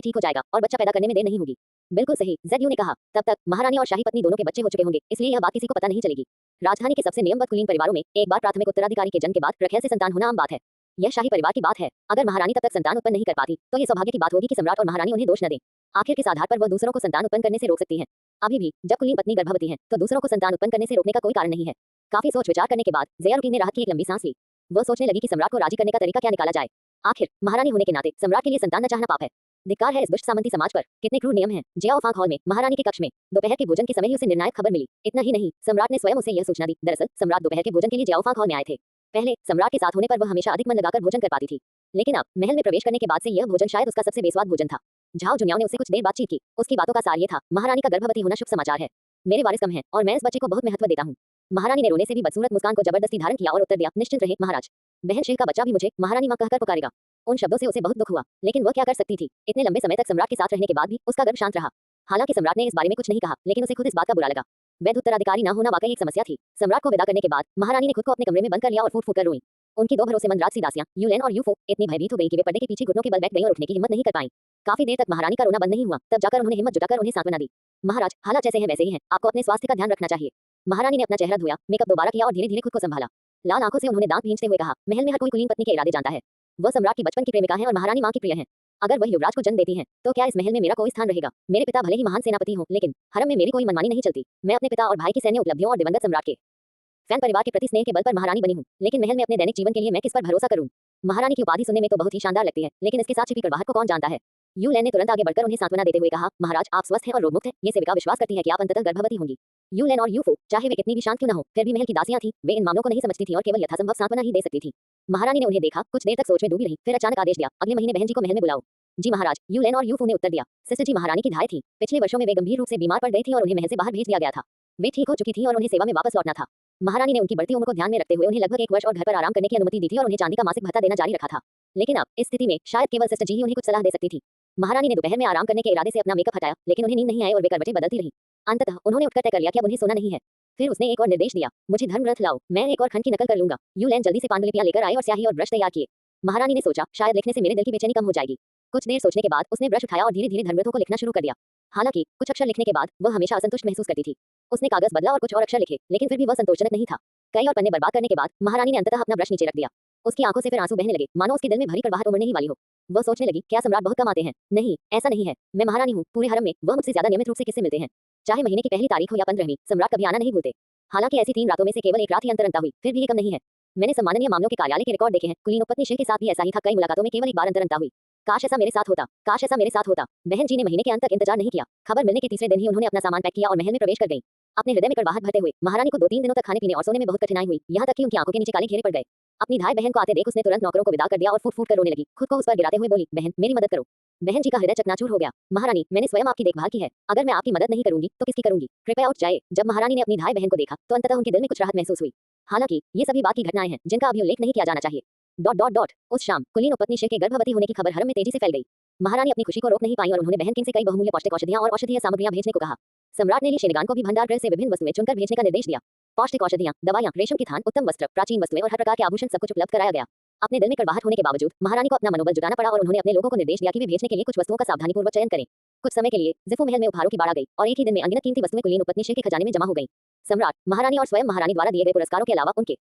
ठीक हो जाएगा और बच्चा पैदा करने में देर नहीं होगी। बिल्कुल सही, ज़ेड्यू ने कहा। तब तक महारानी और शाही पत्नी दोनों के बच्चे हो चुके होंगे, इसलिए यह बात किसी को पता नहीं चलेगी। राजधानी के सबसे नियमबद्ध कुलीन परिवारों में एक बार प्राथमिक उत्तराधिकारी के जन्म के बाद रखेल से संतान होना आम बात है। यह शाही परिवार की बात है। अगर महारानी तब तक संतान उत्पन्न नहीं कर पाती, तो ये सौभाग्य की बात होगी कि सम्राट और महारानी उन्हें दोष न दें। आखिर किस आधार पर वह दूसरों को संतान उत्पन्न करने से रोक सकती हैं? अभी भी जब कुलीन पत्नी गर्भवती है, तो दूसरों को संतान उत्पन्न करने से रोकने का कोई कारण नहीं है। काफी सोच विचार करने के बाद ज़ेयारुद्दीन ने राहत की एक लंबी सांस ली। वह सोचने लगी कि सम्राट को राजी करने का तरीका क्या निकाला जाए। आखिर महारानी होने के नाते सम्राट के लिए संतान न चाहना पाप है। धिक्कार है इस दुष्ट सामंती समाज पर। कितने क्रूर नियम हैं। जियाओ फांग हॉल में महारानी के कक्ष में दोपहर के भोजन के समय ही उसे निर्णायक खबर मिली। इतना ही नहीं, सम्राट ने स्वयं उसे यह सूचना दी। दरअसल सम्राट दोपहर के भोजन के लिए जियाओ फांग हॉल में आए थे। पहले सम्राट के साथ होने पर वह हमेशा अधिक मन लगाकर भोजन कर पाती थी, लेकिन अब महल में प्रवेश करने के बाद से यह भोजन शायद उसका सबसे बेस्वाद भोजन था। झाओ जुनियाओ ने उससे कुछ देर बातचीत की। उसकी बातों का सार ये था, महारानी का गर्भवती होना शुभ समाचार है। मेरे वारिस कम हैं और मैं इस बच्चे को बहुत महत्व देता हूँ। महारानी ने रोने से भी बदसूरत मुस्कान को जबरदस्ती धारण किया और उत्तर दिया, निश्चिंत रहे महाराज, बहन शेख का बच्चा भी मुझे महारानी मां कहकर पुकारेगा। उन शब्दों से उसे बहुत दुख हुआ, लेकिन वह क्या कर सकती थी। इतने लंबे समय तक सम्राट के साथ रहने के बाद भी उसका गर्भ शांत रहा। हालांकि सम्राट ने इस बारे में कुछ नहीं कहा, लेकिन उसे खुद इस बात का बुरा लगा। वैध उत्तराधिकारी न होना वाकई एक समस्या थी। सम्राट को विदा करने के बाद महारानी ने खुद को अपने कमरे में बंद कर लिया और फूट फूट कर रोई। उनकी दो भरोसेमंद राजसी दासियां यूलेन और यूफो इतनी भयभीत हो गई कि वे पर्दे के पीछे घुटनों के बल बैठ गईं और उठने की हिम्मत नहीं कर पाईं। काफी देर तक महारानी का रोना बंद नहीं हुआ, तब जाकर उन्होंने हिम्मत जुटाकर उन्हें सांत्वना दी। महाराज, हालात जैसे हैं वैसे ही हैं, आपको अपने स्वास्थ्य का ध्यान रखना चाहिए। महारानी ने अपना चेहरा धोया, मेकअप दोबारा किया और धीरे धीरे खुद को संभाला। लाल आंखों से उन्होंने दांत भींचते हुए कहा, महल में हर कोई कुलीन पत्नी के इरादे जानता है। वह सम्राट की बचपन की प्रेमिका है और महारानी मां की प्रिय है। अगर वह युवराज को जन्म देती हैं, तो क्या इस महल में मेरा कोई स्थान रहेगा? मेरे पिता भले ही महान सेनापति हों, लेकिन हरम में मेरी कोई मनमानी नहीं चलती। मैं अपने पिता और भाई की सैन्य उपलब्धियों और दिवंगत सम्राट के फैन परिवार के प्रति स्नेह के बल पर महारानी बनी हूँ, लेकिन महल में अपने दैनिक जीवन के लिए मैं किस पर भरोसा करूँ? महारानी की उपाधि सुनने में तो बहुत ही शानदार लगती है, लेकिन इसके साथ छिपी कड़वाहट को कौन जानता है? यूलेन ने तुरंत आगे बढ़कर उन्हें सांत्वना देते हुए कहा, महाराज, आप स्वस्थ हैं और रोगमुक्त हैं। ये सेविका विश्वास करती है कि आप अंततः गर्भवती होंगी। यूलेन और यूफो, चाहे वे कितनी भी शांत क्यों न हो, फिर भी महल की दासियां थीं। वे इन मामलों को नहीं समझती थीं और केवल यथासंभव सांत्वना ही दे सकती थीं। महारानी ने उन्हें देखा, कुछ देर तक सोच में डूबी रही, फिर अचानक आदेश दिया, अगले महीने बहन जी को महल में बुलाओ। जी महाराज, यूलेन और यूफो ने उत्तर दिया। सिस्टर जी महारानी की धाय थी। पिछले वर्षों में वे गंभीर रूप से बीमार पड़ गई थी और उन्हें महल से बाहर भेज दिया गया था। वे ठीक हो चुकी थी और उन्हें सेवा में वापस लौटना था। महारानी ने उनकी बढ़ती उम्र को ध्यान में रखते हुए उन्हें लगभग 1 वर्ष और घर पर आराम करने की अनुमति दी थी और उन्हें चांदी का मासिक भत्ता देना जारी रखा था। लेकिन अब इस स्थिति में शायद केवल सिस्टर जी ही उन्हें कुछ सलाह दे सकती थी। महारानी ने दोपहर में आराम करने के इरादे से अपना मेकअप हटाया, लेकिन उन्हें नींद नहीं आई और वे करवटें बदलती रहीं। अंततः उन्होंने उठकर तय कर लिया कि अब उन्हें सोना नहीं है। फिर उसने एक और निर्देश दिया, मुझे धर्म ग्रंथ लाओ, मैं एक और खंड की नकल कर लूंगा। यूलेन जल्दी से पांडुलिपियां लेकर आए और स्याही और ब्रश तैयार किए। महारानी ने सोचा, शायद लिखने से मेरे दिल की बेचैनी कम हो जाएगी। कुछ देर सोचने के बाद उसने ब्रश उठाया और धीरे धीरे धर्मग्रंथों को लिखना शुरू कर दिया। हालांकि कुछ अक्षर लिखने के बाद वह हमेशा असंतुष्ट महसूस करती थी। उसने कागज बदला और कुछ और अक्षर लिखे, लेकिन फिर भी वह संतोषजनक नहीं था। कई और पन्ने बर्बाद करने के बाद महारानी ने अंततः अपना ब्रश नीचे रख दिया। उसकी आंखों से फिर आंसू बहने लगे, मानो उसके दिल में भरी कड़वाहट उमड़ने ही वाली हो। वह सोचने लगी, क्या सम्राट बहुत कम आते हैं? नहीं, ऐसा नहीं है। मैं महारानी हूँ, पूरे हरम में वह मुझसे ज्यादा नियमित रूप से किससे मिलते हैं। चाहे महीने की पहली तारीख हो या 15वीं, सम्राट कभी आना नहीं भूलते। हालांकि ऐसी 3 रातों में से केवल एक रात ही अंतर अंता हुई, फिर भी ये कम नहीं है। मैंने सम्माननीय मामलों के कार्यालय के रिकॉर्ड देखे हैं। कुलीन उपपत्नी शेख के साथ भी ऐसा ही था। कई मुलाकातों में केवल एक बार अंतर अंता हुई। काश ऐसा मेरे साथ होता, काश ऐसा मेरे साथ होता। बहन जी ने महीने के अंत तक इंतजार नहीं किया। खबर मिलने के तीसरे दिन ही उन्होंने अपना सामान पैक किया और महल में प्रवेश कर गई। अपने हृदय में कड़वाहट भरते हुए महारानी को 2-3 दिनों तक खाने पीने और सोने में बहुत कठिनाई हुई, यहाँ तक कि उनकी आंखों के नीचे काले घेरे पड़ गए। अपनी धाय बहन को आते देख उसने तुरंत नौकरों को विदा कर दिया और फूट फूट कर रोने लगी। खुद को उस पर गिराते हुए बोली, बहन मेरी मदद करो। बहन जी का हृदय चकनाचूर हो गया। महारानी, मैंने स्वयं आपकी देखभाल की है, अगर मैं आपकी मदद नहीं करूंगी तो किसकी करूंगी? कृपया उठ जाए। जब महारानी ने अपनी धाय बहन को देखा तो अंततः उनके दिल में कुछ राहत महसूस हुई। हालांकि ये सभी बात की घटनाएं हैं जिनका अभी उल्लेख नहीं किया जाना चाहिए। उस शाम कुलीन उपपत्नी शेख के गर्भवती होने की खबर हरम में तेजी से फैल गई। महारानी अपनी खुशी को रोक नहीं पाई और उन्होंने बहन किंग से कई बहुमूल्य पौष्टिक औषधियां और औषधीय सामग्रियां भेजने को कहा। सम्राट ने शेरगान को भी भंडार गृह से विभिन्न वस्तुएं चुनकर भेजने का निर्देश दिया। पौष्टिक औषधियां, दवाइयां, रेशम की थान, उत्तम वस्त्र, प्राचीन वस्तुएं और हर प्रकार के आभूषण सब कुछ उपलब्ध कराया गया। अपने दिल में कड़वाहट होने के बावजूद महारानी को अपना मनोबल जुटाना पड़ा और उन्होंने अपने लोगों को निर्देश दिया कि वे भेजने के लिए कुछ वस्तुओं का सावधानीपूर्वक चयन करें। कुछ समय के लिए जिफू महल में उपहारों की बाढ़ आ गई और एक ही दिन में अनगिनत कीमती वस्तुएं कुलीन उपपत्नी शेख के खजाने में जमा हो गई। सम्राट, महारानी और स्वयं महारानी द्वारा दिए गए पुरस्कारों के अलावा उनके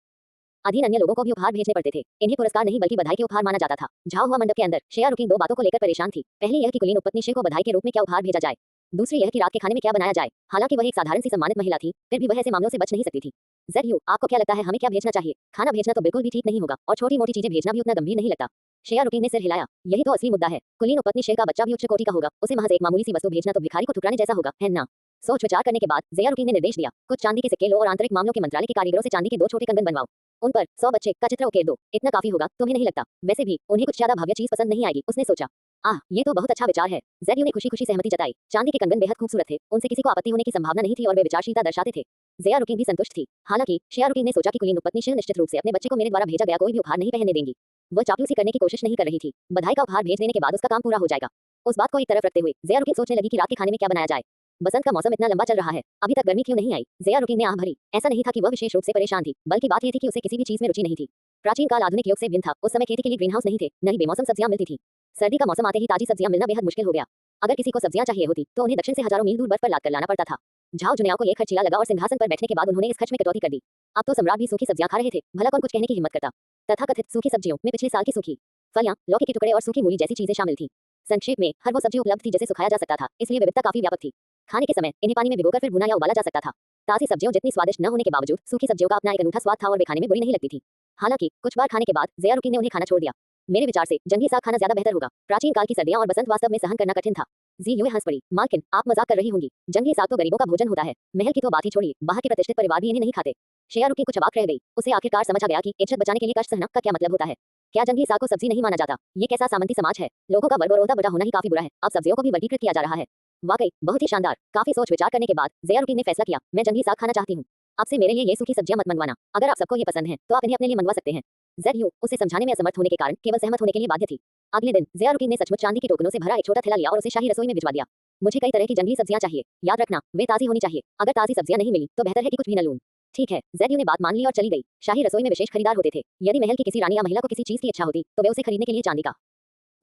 अधीन अन्य लोगों को भी उपहार भेजने पड़ते थे। इन्हें पुरस्कार नहीं बल्कि बधाई के उपहार माना जाता था। झाओ हुआ मंडप के अंदर शेया रुकिंग 2 बातों को लेकर परेशान थी। पहली यह कि कुलीन उपपत्नी शेख को बधाई के रूप में क्या उपहार भेजा जाए। दूसरी यह कि रात के खाने में क्या बनाया जाए। हालांकि वह एक साधारण सी सम्मानित महिला थी, फिर भी वह ऐसे मामलों से बच नहीं सकती थी। ज़ेड्यू, आपको क्या लगता है हमें क्या भेजना चाहिए? खाना भेजना तो बिल्कुल भी ठीक नहीं होगा और छोटी मोटी चीजें भेजना भी उतना गंभीर नहीं लगता। शेया रुकिंग ने सिर हिलाया। यही तो असली मुद्दा है। कुलीन उपपत्नी शेख का बच्चा भी उच्च कोटि का होगा, उसे महज एक मामूली सी वस्तु भेजना तो भिखारी को ठुकराने जैसा होगा, है ना? सोच विचार करने के बाद ज़ेया रुकिंग ने निर्देश दिया, कुछ चांदी के सिक्के लो और आंतरिक मामलों के मंत्रालय के कारीगरों से चांदी के 2 छोटे कंगन बनवाओ। उन पर 100 बच्चे का चित्र उकेर दो। इतना काफी होगा, तुम्हें नहीं लगता? वैसे भी उन्हें कुछ ज्यादा भव्य चीज पसंद नहीं आएगी, उसने सोचा। ये तो बहुत अच्छा विचार है। ज़ेड्यू ने खुशी खुशी सहमति जताई। चांदी के कंगन बेहद खूबसूरत थे, उनसे किसी को आपत्ति होने की संभावना नहीं थी और वे विचारशीलता दर्शाते थे। ज़ेया रुकिंग भी संतुष्ट थी। हालांकि शेया रुकिंग ने सोचा कि कुलीन उपपत्नी शेख निश्चित रूप से अपने बच्चे को मेरे द्वारा भेजा गया कोई भी उपहार नहीं पहनने देंगी। वह चापलूसी करने की कोशिश नहीं कर रही थी। बधाई का उपहार भेज देने के बाद उसका काम पूरा हो जाएगा। उस बात को एक तरफ रखते हुए ज़ेया रुकिंग सोचने लगी कि रात के खाने में क्या बनाया जाए। बसंत का मौसम इतना लंबा चल रहा है, अभी तक गर्मी क्यों नहीं आई? ज़ेया रुकिंग ने आह भरी। ऐसा नहीं था कि वह विशेष रूप से परेशान थी, बल्कि बात यह थी कि उसे किसी भी चीज में रुचि नहीं थी। प्राचीन काल आधुनिक युग से भिन्न था। उस समय खेती के लिए ग्रीन हाउस नहीं थे, न ही बेमौसम सब्जियां मिलती थी। सर्दी का मौसम आते ही ताजी सब्जियां मिलना बेहद मुश्किल हो गया। अगर किसी को सब्जियां चाहिए होती तो उन्हें दक्षिण से हजारों मील दूर बर्फ पर लाद कर लाना पड़ता था। झाओ जुनियाओं को ये खर्चीला लगा और सिंहासन पर बैठने के बाद उन्होंने इस खर्च में कटौती कर दी। अब तो सम्राट भी सूखी सब्जियां खा रहे थे, भला कौन कुछ कहने की हिम्मत करता। तथाकथित सूखी सब्जियों में पिछले साल की सूखी फलियां, लौकी के टुकड़े और सूखी मूली जैसी चीजें शामिल थी। संक्षेप में, हर वो सब्जी उपलब्ध थी जिसे सुखाया जा सकता था, इसलिए विविधता काफी व्यापक थी। खाने के समय इन्हें पानी में भिगोकर फिर भुना या उबाला जा सकता था। ताजी सब्जियों जितनी स्वादिष्ट न होने के बावजूद सूखी सब्जियों का अपना एक अनूठा स्वाद था और वे खाने में बुरी नहीं लगती थी। हालांकि कुछ बार खाने के बाद ज़िया रुकीन ने उन्हें खाना छोड़ दिया। मेरे विचार से जंगली साग खाना ज्यादा बेहतर होगा। प्राचीन काल की सर्दियां और बसंत वास्तव में सहन करना कठिन था। जी यूं हंस पड़ी। मालकिन, आप मजाक कर रही होंगी। जंगली साग तो गरीबों का भोजन होता है। महल की तो बात ही छोड़िए, बाहर के प्रतिष्ठित परिवार भी इन्हें नहीं खाते। शेया रुकी कुछ अवाक रह गई। उसे आखिरकार समझ आ गया कि इज्जत बचाने के लिए कष्ट सहना का क्या मतलब होता है। क्या जंगली साग को सब्जी नहीं माना जाता? ये कैसा सामंती समाज है? लोगों का वर्ग और ओहदा बड़ा होना ही काफी बुरा है, अब सब्जियों को भी वर्गीकृत किया जा रहा है। वाकई बहुत ही शानदार। काफी सोच विचार करने के बाद ज़िया रुकीन ने फैसला किया, मैं जंगली साग खाना चाहती हूँ। अब से मेरे लिए ये सूखी सब्जियां मत मंगवाना। अगर आप सबको ये पसंद है तो आप इन्हें अपने लिए मंगवा सकते हैं। ज़ेड उसे समझाने में असमर्थ होने के कारण केवल सहमत होने के लिए बाध्य थी। अगले दिन ज़िया रुकीन ने सचमुच चांदी के टोकनों से भरा एक छोटा थैला लिया और उसे शाही रसोई में भिजवा दिया। मुझे कई तरह की जंगली सब्जियां चाहिए, याद रखना वे ताजी होनी चाहिए। अगर ताजी सब्जियां नहीं मिली तो बेहतर है कि कुछ भी न लूं। ठीक है, ज़ेड ने बात मान ली और चली गई। शाही रसोई में विशेष खरीदार होते थे। यदि महल की किसी रानी या महिला को किसी चीज की इच्छा होती तो वे उसे खरीदने के लिए चांदी का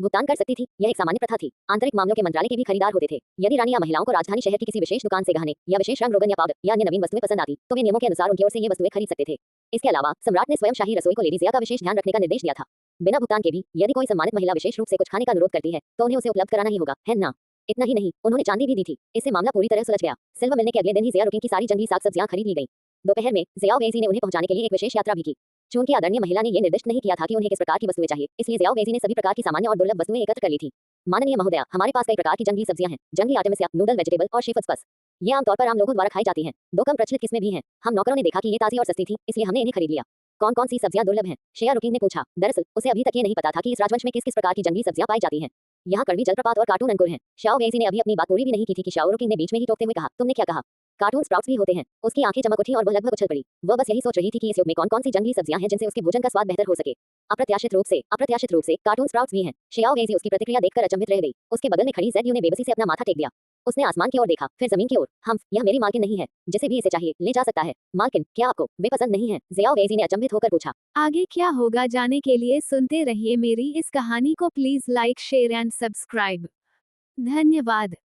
भुगतान कर सकती थी। यह एक सामान्य प्रथा थी। आंतरिक मामलों के मंत्रालय के भी खरीदार होते थे। यदि रानी या महिलाओं को राजधानी शहर की किसी विशेष दुकान से गहने या विशेष रंग रोगन या पाउडर या अन्य नवीन वस्तुएं पसंद आती तो वे नियमों के अनुसार उनकी ओर से ये वस्तुएं खरीद सकते थे। इसके अलावा सम्राट ने स्वयं शाही रसोई को लेडी ज़िया का विशेष ध्यान रखने का निर्देश दिया था। बिना भुगतान के भी यदि कोई सम्मानित महिला विशेष रूप से कुछ खाने का अनुरोध करती है तो उन्हें उसे उपलब्ध कराना ही होगा, है ना? इतना ही नहीं, उन्होंने चांदी भी दी थी। इससे मामला पूरी तरह सुलझ गया। सिल्वर मिलने के अगले दिन ही ज़िया रुकीन की सारी जंगली साग सब्जियां खरीद ली गई। दोपहर में ज़ियाओ वेज़ी ने उन्हें पहुंचाने के लिए एक विशेष यात्रा भी की। चूंकि आदरणीय महिला ने यह निर्दिष्ट नहीं किया था कि उन्हें किस प्रकार की वस्तुएं चाहिए, इसलिए ज़ियाओ वेज़ी ने सभी प्रकार की सामान्य और दुर्लभ वस्तुएं एकत्र कर ली थी। माननीय महोदया, हमारे पास कई प्रकार की जंगली सब्जियां हैं। जंगली आर्टेमिसिया, नूडल वेजिटेबल और शेफर्ड्स पस। ये आमतौर पर आम लोगों द्वारा खाई जाती हैं। दो कम प्रचलित किस्में भी हैं। हम नौकरों ने देखा कि ये ताजी और सस्ती थी, इसलिए हमने इन्हें खरीद लिया। कौन कौन सी सब्जियां दुर्लभ हैं? शेया रुकीन ने पूछा। दरअसल उसे अभी तक ये नहीं पता था कि इस राजवंश में किस किस प्रकार की जंगली सब्जियां पाई जाती हैं। यहाँ कड़वी जलप्रपात और कार्टून अंकुर हैं। शाओ वेज़ी ने अभी अपनी बात पूरी भी नहीं की थी कि शाओ रुकीन ने बीच में ही टोकते हुए कहा, तुमने क्या कहा? कार्टून स्प्राउट्स भी होते हैं। उसकी आंखें चमक उठी और वह लगभग उछल पड़ी। वह बस यही सोच रही थी कि इस युग में कौन कौन सी जंगली सब्जियां हैं जिनसे उसके भोजन का स्वाद बेहतर हो सके। अप्रत्याशित रूप से कार्टून स्प्राउट्स भी हैं। शेयाओ वेज़ी उसकी प्रतिक्रिया देखकर अचंभित रह गई। उसके बगल में खड़ी ज़ेड ने बेबसी से अपना माथा टेक दिया। उसने आसमान की ओर देखा, फिर जमीन की ओर। यह मेरी मालकिन नहीं है। जिसे भी इसे चाहिए ले जा सकता है। मालकिन, क्या आपको वे पसंद नहीं है? ज़ियाओ वेज़ी ने अचंभित होकर पूछा। आगे क्या होगा जाने के लिए सुनते रहिए मेरी इस कहानी को। Please like, share and subscribe. धन्यवाद।